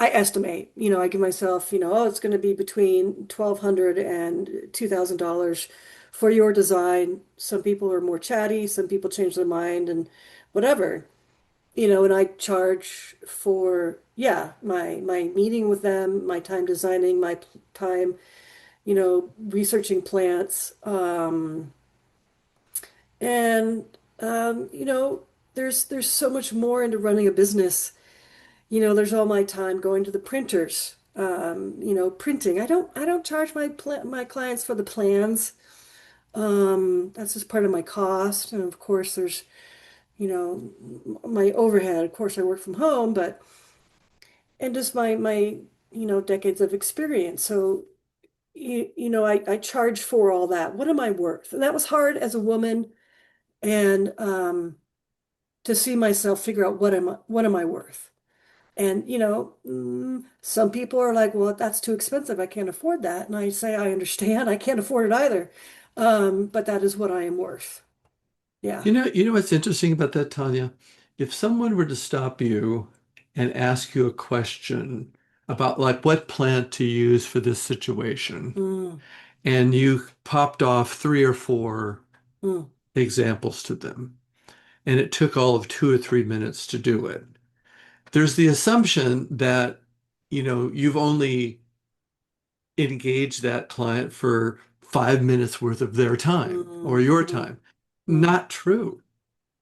Speaker 2: I estimate, I give myself, oh, it's going to be between 1,200 and $2,000 for your design. Some people are more chatty, some people change their mind and whatever. And I charge for, yeah, my meeting with them, my time designing, my time, researching plants. And there's so much more into running a business. There's all my time going to the printers, printing. I don't charge my clients for the plans. That's just part of my cost. And of course, there's, my overhead. Of course, I work from home, but and just my decades of experience. So I charge for all that. What am I worth? And that was hard as a woman, and to see myself figure out what am I worth. And some people are like, well, that's too expensive. I can't afford that. And I say, I understand. I can't afford it either. But that is what I am worth. Yeah.
Speaker 1: You know what's interesting about that, Tanya? If someone were to stop you and ask you a question about like what plant to use for this situation,
Speaker 2: Mm,
Speaker 1: and you popped off three or four
Speaker 2: mm,
Speaker 1: examples to them, and it took all of 2 or 3 minutes to do it, there's the assumption that, you've only engaged that client for 5 minutes worth of their time or
Speaker 2: mm,
Speaker 1: your
Speaker 2: mm,
Speaker 1: time.
Speaker 2: mm.
Speaker 1: Not true.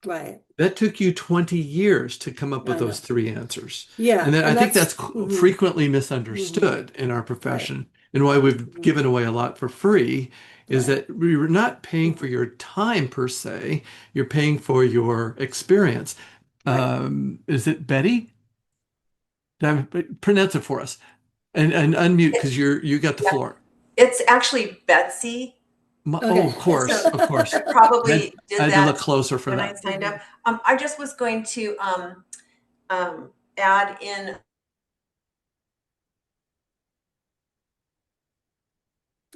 Speaker 2: Right.
Speaker 1: That took you 20 years to come up with
Speaker 2: I
Speaker 1: those
Speaker 2: know.
Speaker 1: three answers. And
Speaker 2: Yeah.
Speaker 1: then I
Speaker 2: And
Speaker 1: think
Speaker 2: that's,
Speaker 1: that's
Speaker 2: mhm,
Speaker 1: frequently
Speaker 2: mhm.
Speaker 1: misunderstood in our
Speaker 2: Right.
Speaker 1: profession, and why we've
Speaker 2: Mhm.
Speaker 1: given away a lot for free is
Speaker 2: Right.
Speaker 1: that we were not paying for
Speaker 2: Mhm.
Speaker 1: your time per se, you're paying for your experience.
Speaker 2: Right.
Speaker 1: Is it Betty? Pronounce it for us and unmute
Speaker 4: It,
Speaker 1: because you got the
Speaker 4: yeah,
Speaker 1: floor.
Speaker 4: it's actually Betsy.
Speaker 1: Oh, of
Speaker 2: Okay.
Speaker 1: course,
Speaker 4: So
Speaker 1: of
Speaker 4: I
Speaker 1: course.
Speaker 4: probably
Speaker 1: I
Speaker 4: did
Speaker 1: had to look
Speaker 4: that
Speaker 1: closer for
Speaker 4: when I
Speaker 1: that.
Speaker 4: signed up.
Speaker 2: Mhm.
Speaker 4: I just was going to add in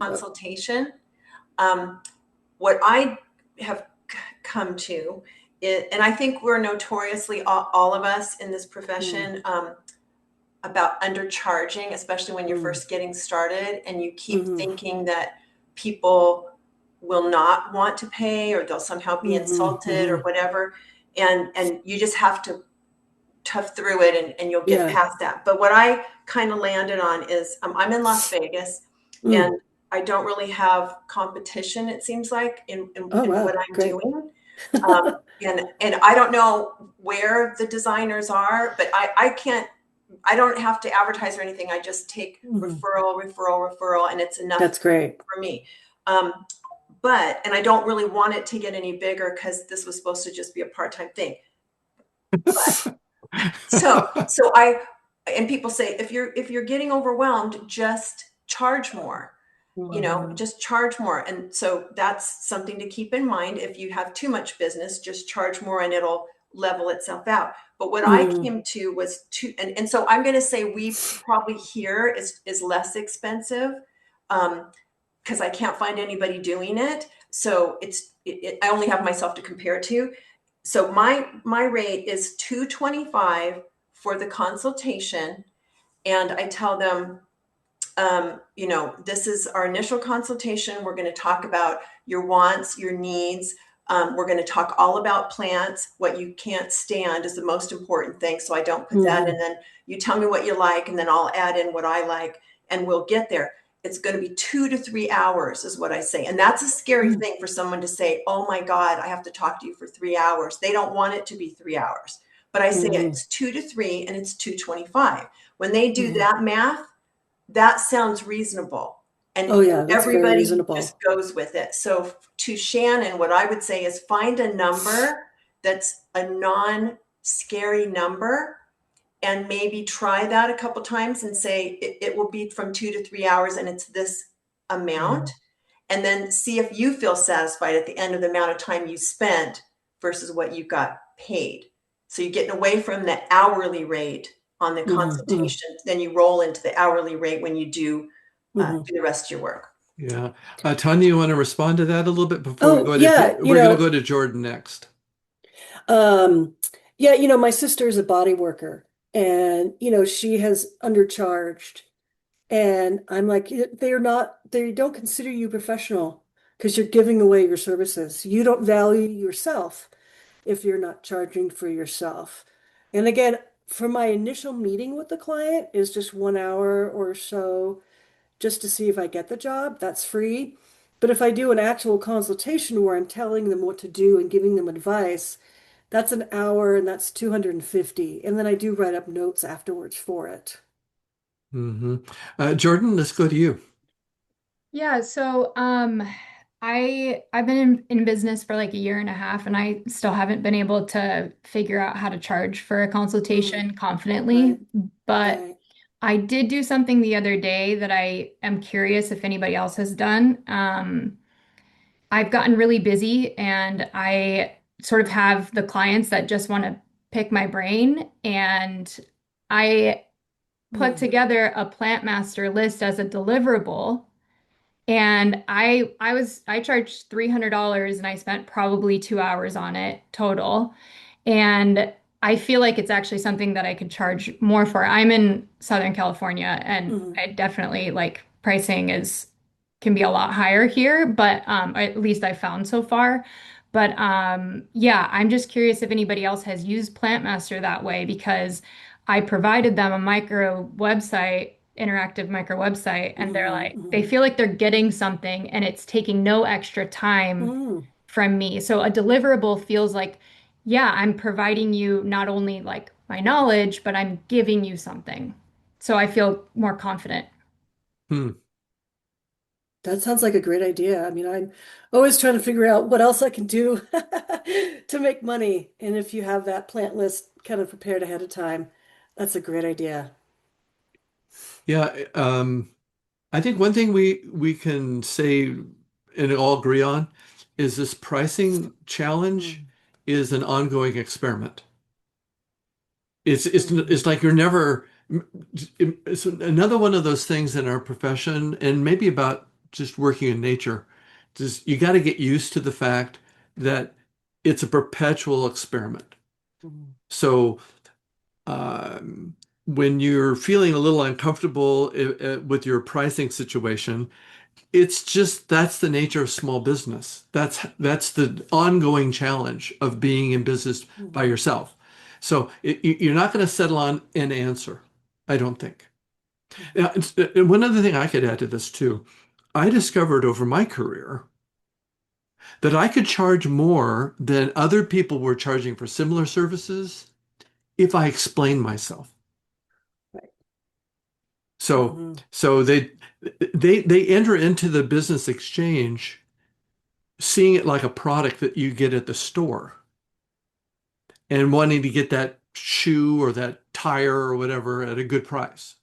Speaker 2: Oh,
Speaker 4: consultation. Um, what I have come to, and I think we're notoriously, all of us in this
Speaker 2: mm,
Speaker 4: profession, about undercharging, especially when you're
Speaker 2: mm,
Speaker 4: first getting started and you keep
Speaker 2: mhm,
Speaker 4: thinking that people will not want to pay or they'll somehow be
Speaker 2: mhm,
Speaker 4: insulted or
Speaker 2: mhm.
Speaker 4: whatever. And you just have to tough through it, and you'll get
Speaker 2: Yeah.
Speaker 4: past that. But what I kind of landed on is I'm in Las Vegas and
Speaker 2: Mm.
Speaker 4: I don't really have competition, it seems like,
Speaker 2: Oh,
Speaker 4: in what
Speaker 2: wow.
Speaker 4: I'm
Speaker 2: Great.
Speaker 4: doing. And I don't know where the designers are, but I don't have to advertise or anything. I just take
Speaker 2: Mhm.
Speaker 4: referral, and it's enough
Speaker 2: That's great.
Speaker 4: for me. Um, and I don't really want it to get any bigger because this was supposed to just be a part-time thing. So and people say, if you're getting overwhelmed, just charge more,
Speaker 2: Mhm.
Speaker 4: just charge more. And so that's something to keep in mind. If you have too much business, just charge more and it'll level itself out. But what I
Speaker 2: Mm,
Speaker 4: came to was and so I'm going to say we probably here is less expensive. Because I can't find anybody doing it. So I only have myself to compare it to. So my rate is 225 for the consultation, and I tell them, this is our initial consultation. We're going to talk about your wants, your needs. We're going to talk all about plants. What you can't stand is the most important thing. So I don't put that. And
Speaker 2: mhm,
Speaker 4: then you tell me what you like, and then I'll add in what I like, and we'll get there. It's going to be 2 to 3 hours, is what I say. And that's a scary
Speaker 2: mm,
Speaker 4: thing for someone to say, oh my God, I have to talk to you for 3 hours. They don't want it to be 3 hours. But I say
Speaker 2: mhm,
Speaker 4: it's 2 to 3 and it's 225. When they do
Speaker 2: mhm.
Speaker 4: that math, that sounds reasonable.
Speaker 2: Oh,
Speaker 4: And
Speaker 2: yeah. That's very
Speaker 4: everybody just
Speaker 2: reasonable.
Speaker 4: goes with it. So to Shannon, what I would say is find a number that's a non-scary number, and maybe try that a couple times and say it will be from 2 to 3 hours and it's this amount. And then see if you feel satisfied at the end of the amount of time you spent versus what you got paid. So you're getting away from the hourly rate on the
Speaker 2: Mhm, mhm,
Speaker 4: consultation, then you roll into the hourly rate when you
Speaker 2: mhm.
Speaker 4: do the rest of your work.
Speaker 1: Yeah. Tanya, you want to respond to that a little bit before we
Speaker 2: Oh,
Speaker 1: go
Speaker 2: yeah.
Speaker 1: we're going to go to Jordan next.
Speaker 2: Um, yeah, my sister is a body worker, and she has undercharged, and I'm like, they don't consider you professional because you're giving away your services. You don't value yourself if you're not charging for yourself. And again, for my initial meeting with the client is just 1 hour or so just to see if I get the job. That's free. But if I do an actual consultation where I'm telling them what to do and giving them advice, that's an hour and that's 250. And then I do write up notes afterwards for it.
Speaker 1: Hmm. Jordan, let's go to you.
Speaker 5: Yeah, so I've been in business for like a year and a half and I still haven't been able to figure out how to charge for a
Speaker 2: Mm,
Speaker 5: consultation confidently.
Speaker 2: right,
Speaker 5: But
Speaker 2: right.
Speaker 5: I did do something the other day that I am curious if anybody else has done. I've gotten really busy and I sort of have the clients that just want to pick my brain, and I put
Speaker 2: Mm,
Speaker 5: together a plant master list as a deliverable. And I charged $300 and I spent probably 2 hours on it total. And I feel like it's actually something that I could charge more for. I'm in Southern California and
Speaker 2: mm,
Speaker 5: I definitely like pricing is can be a lot higher here, but at least I found so far. But yeah, I'm just curious if anybody else has used PlantMaster that way, because I provided them a micro website, interactive micro website, and they're
Speaker 2: mm,
Speaker 5: like, they
Speaker 2: mm,
Speaker 5: feel like they're getting something and it's taking no extra time
Speaker 2: mm.
Speaker 5: from me. So a deliverable feels like, yeah, I'm providing you not only like my knowledge, but I'm giving you something. So I feel more confident.
Speaker 1: Hmm.
Speaker 2: That sounds like a great idea. I mean, I'm always trying to figure out what else I can do to make money. And if you have that plant list kind of prepared ahead of time, that's a great idea.
Speaker 1: Yeah, I think one thing we can say and all agree on is this pricing challenge
Speaker 2: Mm,
Speaker 1: is an ongoing experiment. It's
Speaker 2: mm,
Speaker 1: like you're never it's another one of those things in our profession and maybe about just working in nature. Just you got to get used to the fact that it's a perpetual experiment.
Speaker 2: mm,
Speaker 1: So when you're feeling a little uncomfortable with your pricing situation, it's just that's the nature of small business. That's the ongoing challenge of being in business by
Speaker 2: mm,
Speaker 1: yourself. So you're not going to settle on an answer, I don't think.
Speaker 2: mm.
Speaker 1: Now, and one other thing I could add to this too, I discovered over my career that I could charge more than other people were charging for similar services if I explained myself.
Speaker 2: Right.
Speaker 1: So
Speaker 2: Hmm.
Speaker 1: so they enter into the business exchange seeing it like a product that you get at the store and wanting to get that shoe or that tire or whatever at a good price.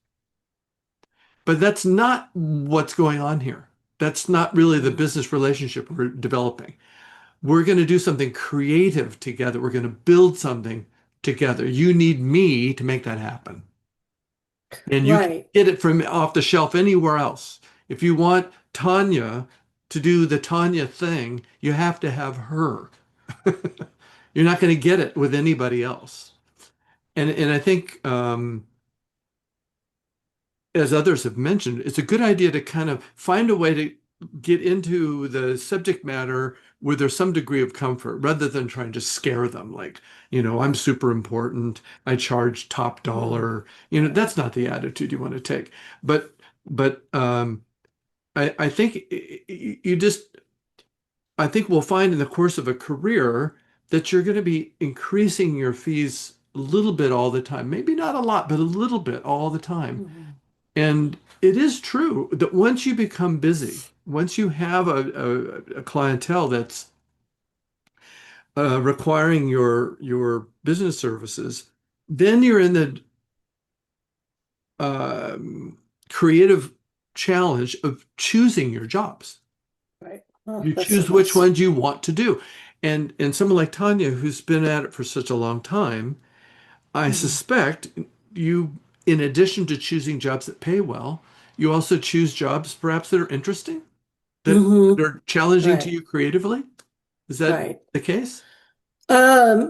Speaker 1: But that's not what's going on here. That's not really the
Speaker 2: Hmm.
Speaker 1: business relationship we're developing. We're going to do something creative together. We're going to build something together. You need me to make that happen. And you can
Speaker 2: Right.
Speaker 1: get it from off the shelf anywhere else. If you want Tanya to do the Tanya thing, you have to have her. You're not going to get it with anybody else. And I think, as others have mentioned, it's a good idea to kind of find a way to get into the subject matter where there's some degree of comfort rather than trying to scare them like, I'm
Speaker 2: Right.
Speaker 1: super important. I charge top
Speaker 2: Mm,
Speaker 1: dollar.
Speaker 2: right.
Speaker 1: That's not the attitude you want to take. But I think you just I think we'll find in the course of a career that you're going to be increasing your fees a little bit all the time. Maybe not a lot, but a little bit all the time.
Speaker 2: Hmm.
Speaker 1: And it is true that once you become busy, once you have a clientele that's requiring your business services, then you're in the creative challenge of choosing your jobs.
Speaker 2: Right. Oh,
Speaker 1: You
Speaker 2: that's so
Speaker 1: choose which
Speaker 2: nice.
Speaker 1: ones you want to do. And someone like Tanya, who's been at it for such a long time, I
Speaker 2: Hmm.
Speaker 1: suspect you, in addition to choosing jobs that pay well, you also choose jobs perhaps that are interesting, that
Speaker 2: Hmm.
Speaker 1: are challenging to
Speaker 2: Right.
Speaker 1: you creatively. Is that
Speaker 2: Right.
Speaker 1: the case?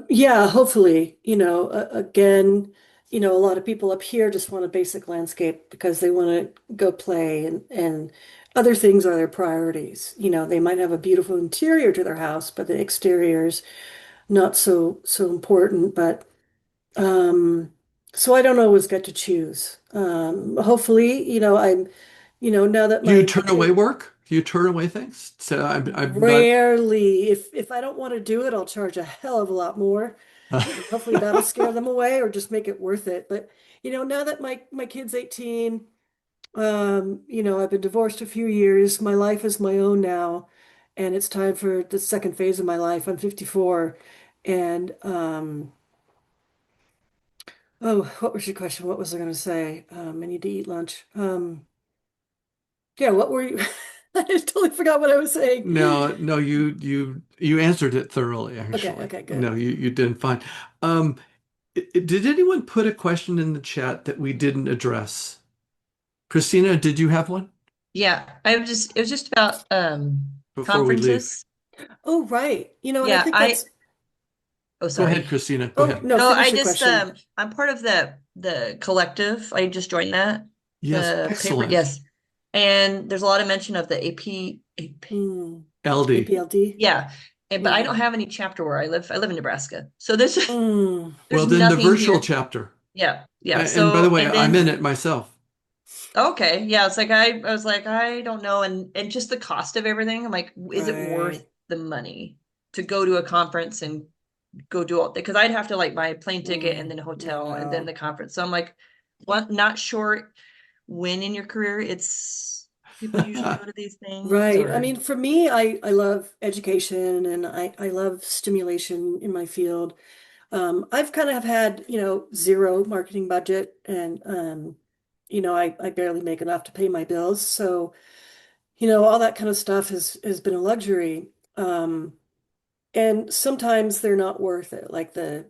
Speaker 2: Yeah, hopefully, again, a lot of people up here just want a basic landscape because they want to go play and other things are their priorities. They might have a beautiful interior to their house, but the exterior's not so important. But so I don't always get to choose. Hopefully, now that
Speaker 1: Do you
Speaker 2: my
Speaker 1: turn away
Speaker 2: kid
Speaker 1: work? Do you turn away things? So I'm not.
Speaker 2: rarely, if I don't want to do it, I'll charge a hell of a lot more. And hopefully that'll scare them away or just make it worth it. But now that my kid's 18, I've been divorced a few years. My life is my own now, and it's time for the second phase of my life. I'm 54. And oh, what was your question? What was I going to say? I need to eat lunch. Yeah, what were you? I totally forgot what I was saying.
Speaker 1: No, no, you answered it thoroughly,
Speaker 2: Okay,
Speaker 1: actually.
Speaker 2: okay, good.
Speaker 1: No, you did fine. Um, did anyone put a question in the chat that we didn't address? Christina, did you have one
Speaker 6: Yeah, it was just about
Speaker 1: before we leave?
Speaker 6: conferences.
Speaker 2: Oh, right. And I
Speaker 6: Yeah,
Speaker 2: think that's,
Speaker 6: oh
Speaker 1: Go ahead,
Speaker 6: sorry.
Speaker 1: Christina. Go
Speaker 2: oh,
Speaker 1: ahead.
Speaker 2: no,
Speaker 6: No,
Speaker 2: finish
Speaker 6: I
Speaker 2: your
Speaker 6: just
Speaker 2: question.
Speaker 6: I'm part of the collective. I just joined that.
Speaker 1: Yes,
Speaker 6: The paper,
Speaker 1: excellent.
Speaker 6: yes. And there's a lot of mention of the AP.
Speaker 2: Mm,
Speaker 1: LD.
Speaker 2: APLD.
Speaker 6: Yeah. But I
Speaker 2: Yeah.
Speaker 6: don't have any chapter where I live. I live in Nebraska. So there's
Speaker 2: Mm,
Speaker 1: Well,
Speaker 6: there's
Speaker 1: then the
Speaker 6: nothing
Speaker 1: virtual
Speaker 6: here.
Speaker 1: chapter.
Speaker 6: Yeah, yeah.
Speaker 1: And by the
Speaker 6: So
Speaker 1: way,
Speaker 6: and
Speaker 1: I'm in
Speaker 6: then
Speaker 1: it myself.
Speaker 6: okay, yeah, it's like I was like, I don't know, and just the cost of everything. I'm like, is it worth
Speaker 2: right.
Speaker 6: the money to go to a conference and go do all because I'd have to like buy a plane ticket and then a hotel and then
Speaker 2: Yeah.
Speaker 6: the conference. So I'm like, what? Not sure when in your career it's people usually go to these things
Speaker 2: Right. I
Speaker 6: or
Speaker 2: mean, for me, I love education and I love stimulation in my field. I've kind of had, zero marketing budget and, I barely make enough to pay my bills. So, all that kind of stuff has been a luxury. And sometimes they're not worth it, like the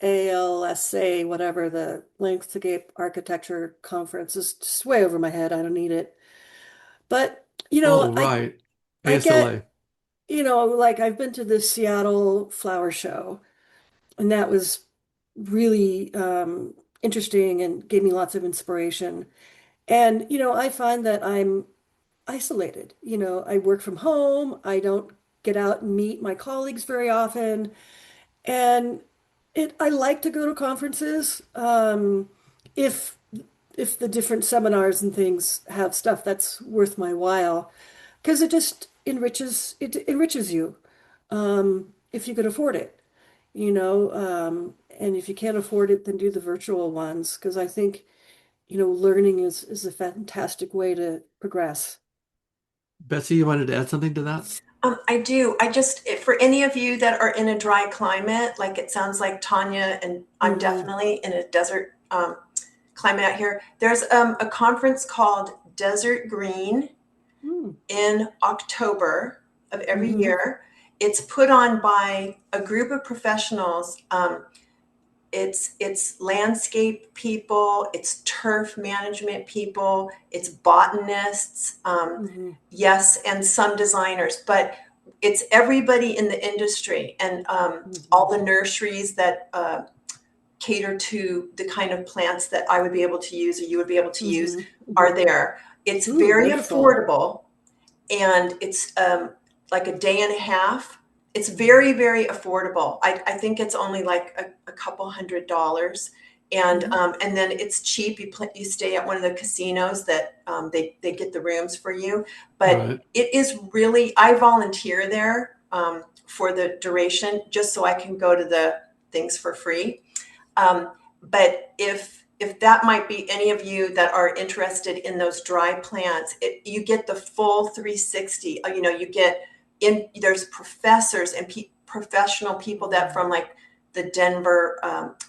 Speaker 2: ALSA, whatever, the Landscape Architecture Conference is just way over my head. I don't need it. But,
Speaker 1: Oh, right.
Speaker 2: I
Speaker 1: ASLA.
Speaker 2: get, like I've been to the Seattle Flower Show, and that was really interesting and gave me lots of inspiration. And, I find that I'm isolated. I work from home. I don't get out and meet my colleagues very often. And I like to go to conferences if if the different seminars and things have stuff that's worth my while, because it enriches you if you can afford it, and if you can't afford it, then do the virtual ones because I think learning is a fantastic way to progress.
Speaker 1: Betsy, you wanted to add something to that?
Speaker 4: I do. For any of you that are in a dry climate, like it sounds like Tanya, and I'm
Speaker 2: Hmm.
Speaker 4: definitely in a desert climate out here. There's a conference called Desert Green in October of every
Speaker 2: Mm-hmm.
Speaker 4: year. It's put on by a group of professionals. It's landscape people, it's turf management people, it's botanists,
Speaker 2: Hmm.
Speaker 4: yes, and some designers, but it's everybody in the industry and
Speaker 2: Hmm.
Speaker 4: all the nurseries that cater to the kind of plants that I would be able to use or you would be able to use
Speaker 2: Hmm.
Speaker 4: are
Speaker 2: Hmm.
Speaker 4: there. It's
Speaker 2: Ooh,
Speaker 4: very
Speaker 2: wonderful.
Speaker 4: affordable and it's like a day and a half. It's very, very affordable. I think it's only like a couple $100,
Speaker 2: Hmm.
Speaker 4: and then it's cheap. You stay at one of the casinos that they get the rooms for you. But
Speaker 1: Right.
Speaker 4: it is really I volunteer there for the duration just so I can go to the things for free. But if that might be any of you that are interested in those dry plants, you get the full 360. You get in. There's professors and professional people that from like the Denver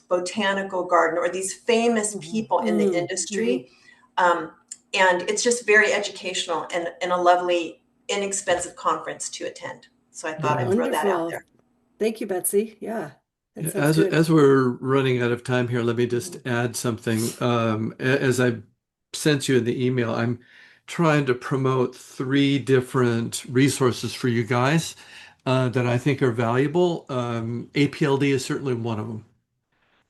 Speaker 4: Botanical Garden or these famous
Speaker 2: Hmm.
Speaker 4: people in the
Speaker 2: Hmm.
Speaker 4: industry, um, and it's just very educational and a lovely, inexpensive conference to attend. So I thought I'd
Speaker 1: Yeah.
Speaker 4: throw that out
Speaker 2: Wonderful.
Speaker 4: there.
Speaker 2: Thank you, Betsy. Yeah, that
Speaker 1: Yeah,
Speaker 2: sounds good.
Speaker 1: as we're running out of time here, let me just
Speaker 2: Mhm.
Speaker 1: add something. As I sent you in the email, I'm trying to promote three different resources for you guys that I think are valuable. APLD is certainly one of them.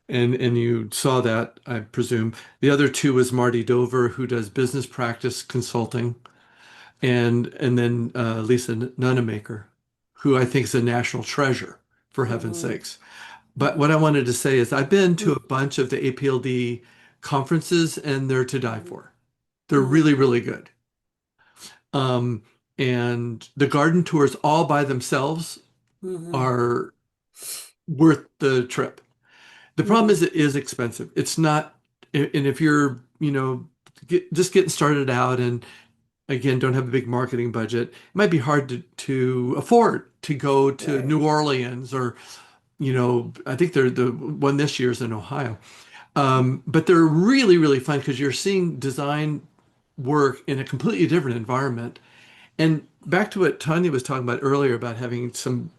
Speaker 1: and you saw that, I presume. The other two was Marty Dover, who does business practice consulting, and then Lisa Nunemaker, who I think is a national treasure, for heaven's
Speaker 2: Mhm.
Speaker 1: sakes. But what I wanted to say is I've been to
Speaker 2: Mhm.
Speaker 1: a bunch of the APLD conferences, and they're to die for. They're
Speaker 2: Mhm.
Speaker 1: really, really good. Um, and the garden tours all by themselves
Speaker 2: Mhm.
Speaker 1: are worth the trip. The problem is
Speaker 2: Mhm.
Speaker 1: it is expensive. It's not, and if you're, just getting started out and again don't have a big marketing budget, it might be hard to afford to go to
Speaker 2: Right.
Speaker 1: New Orleans or, I think they're the one this year's in Ohio. But they're really, really fun because you're seeing design work in a completely different environment. And back to what Tanya was talking about earlier about having some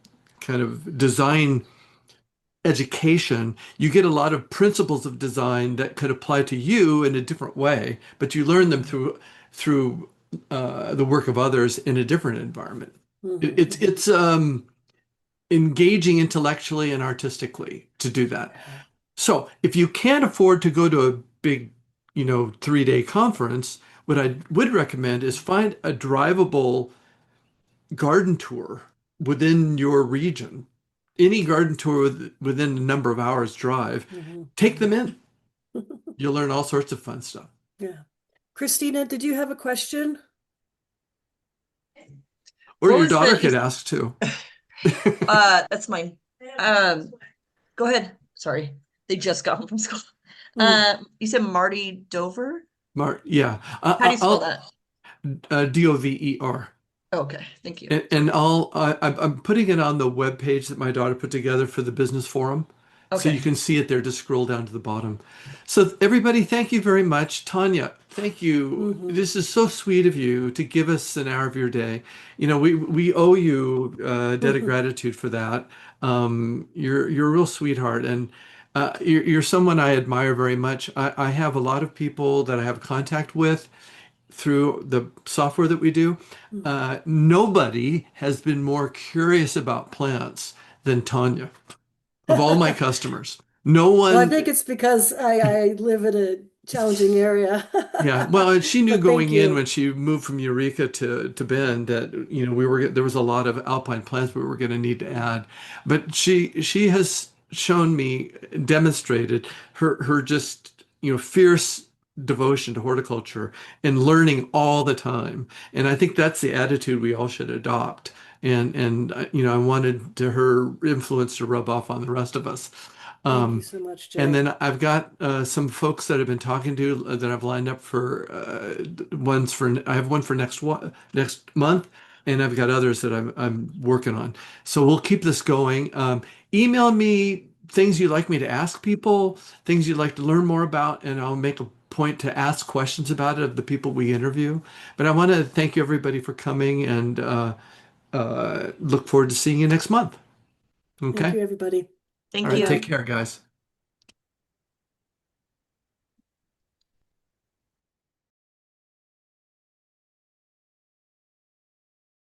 Speaker 1: kind of design education, you get a lot of principles of design that could apply to you in a different way, but you learn them
Speaker 2: Mhm.
Speaker 1: through the work of others in a different environment.
Speaker 2: Mhm.
Speaker 1: It's engaging intellectually and artistically to do that.
Speaker 2: Yeah.
Speaker 1: So if you can't afford to go to a big, 3-day conference, what I would recommend is find a drivable garden tour within your region. Any garden tour within a number of hours drive,
Speaker 2: Mhm.
Speaker 1: take them
Speaker 2: Mhm.
Speaker 1: in. You'll learn all sorts of fun stuff.
Speaker 2: Yeah. Christina, did you have a question?
Speaker 1: Or
Speaker 6: What
Speaker 1: your
Speaker 6: was
Speaker 1: daughter
Speaker 6: the,
Speaker 1: could ask too.
Speaker 6: that's mine. Go ahead. Sorry. They just got home from school.
Speaker 2: Mm.
Speaker 6: You said Marty Dover?
Speaker 1: Yeah.
Speaker 6: How do you spell
Speaker 1: I'll
Speaker 6: that?
Speaker 1: Dover.
Speaker 6: Okay, thank you.
Speaker 1: And I'm putting it on the web page that my daughter put together for the business forum. So you
Speaker 6: Okay.
Speaker 1: can see it there. Just scroll down to the bottom. So everybody, thank you very much. Tanya, thank you.
Speaker 2: Mhm.
Speaker 1: This is so sweet of you to give us an hour of your day. We owe you a debt of
Speaker 2: Mhm.
Speaker 1: gratitude for that. You're a real sweetheart, and you're someone I admire very much. I have a lot of people that I have contact with through the software that we do.
Speaker 2: Mhm.
Speaker 1: Nobody has been more curious about plants than Tanya of all my customers. No
Speaker 2: Well, I think
Speaker 1: one,
Speaker 2: it's because I live in a challenging area.
Speaker 1: yeah. Well, she knew
Speaker 2: But thank
Speaker 1: going in
Speaker 2: you.
Speaker 1: when she moved from Eureka to Bend that there was a lot of alpine plants we were going to need to add, but she has shown me, demonstrated her just fierce devotion to horticulture and learning all the time, and I think that's the attitude we all should adopt. And I wanted her influence to rub off on the rest of us.
Speaker 2: Thank you
Speaker 1: Um,
Speaker 2: so much,
Speaker 1: and
Speaker 2: Jay.
Speaker 1: then I've got some folks that I've been talking to that I've lined up for I have one for next month, and I've got others that I'm working on. So we'll keep this going. Email me things you'd like me to ask people, things you'd like to learn more about, and I'll make a point to ask questions about it of the people we interview. But I want to thank you everybody for coming and look forward to seeing you next month.
Speaker 2: Thank
Speaker 1: Okay?
Speaker 2: you, everybody.
Speaker 1: All
Speaker 6: Thank
Speaker 1: right, take
Speaker 6: you.
Speaker 2: Bye-bye.
Speaker 1: care, guys.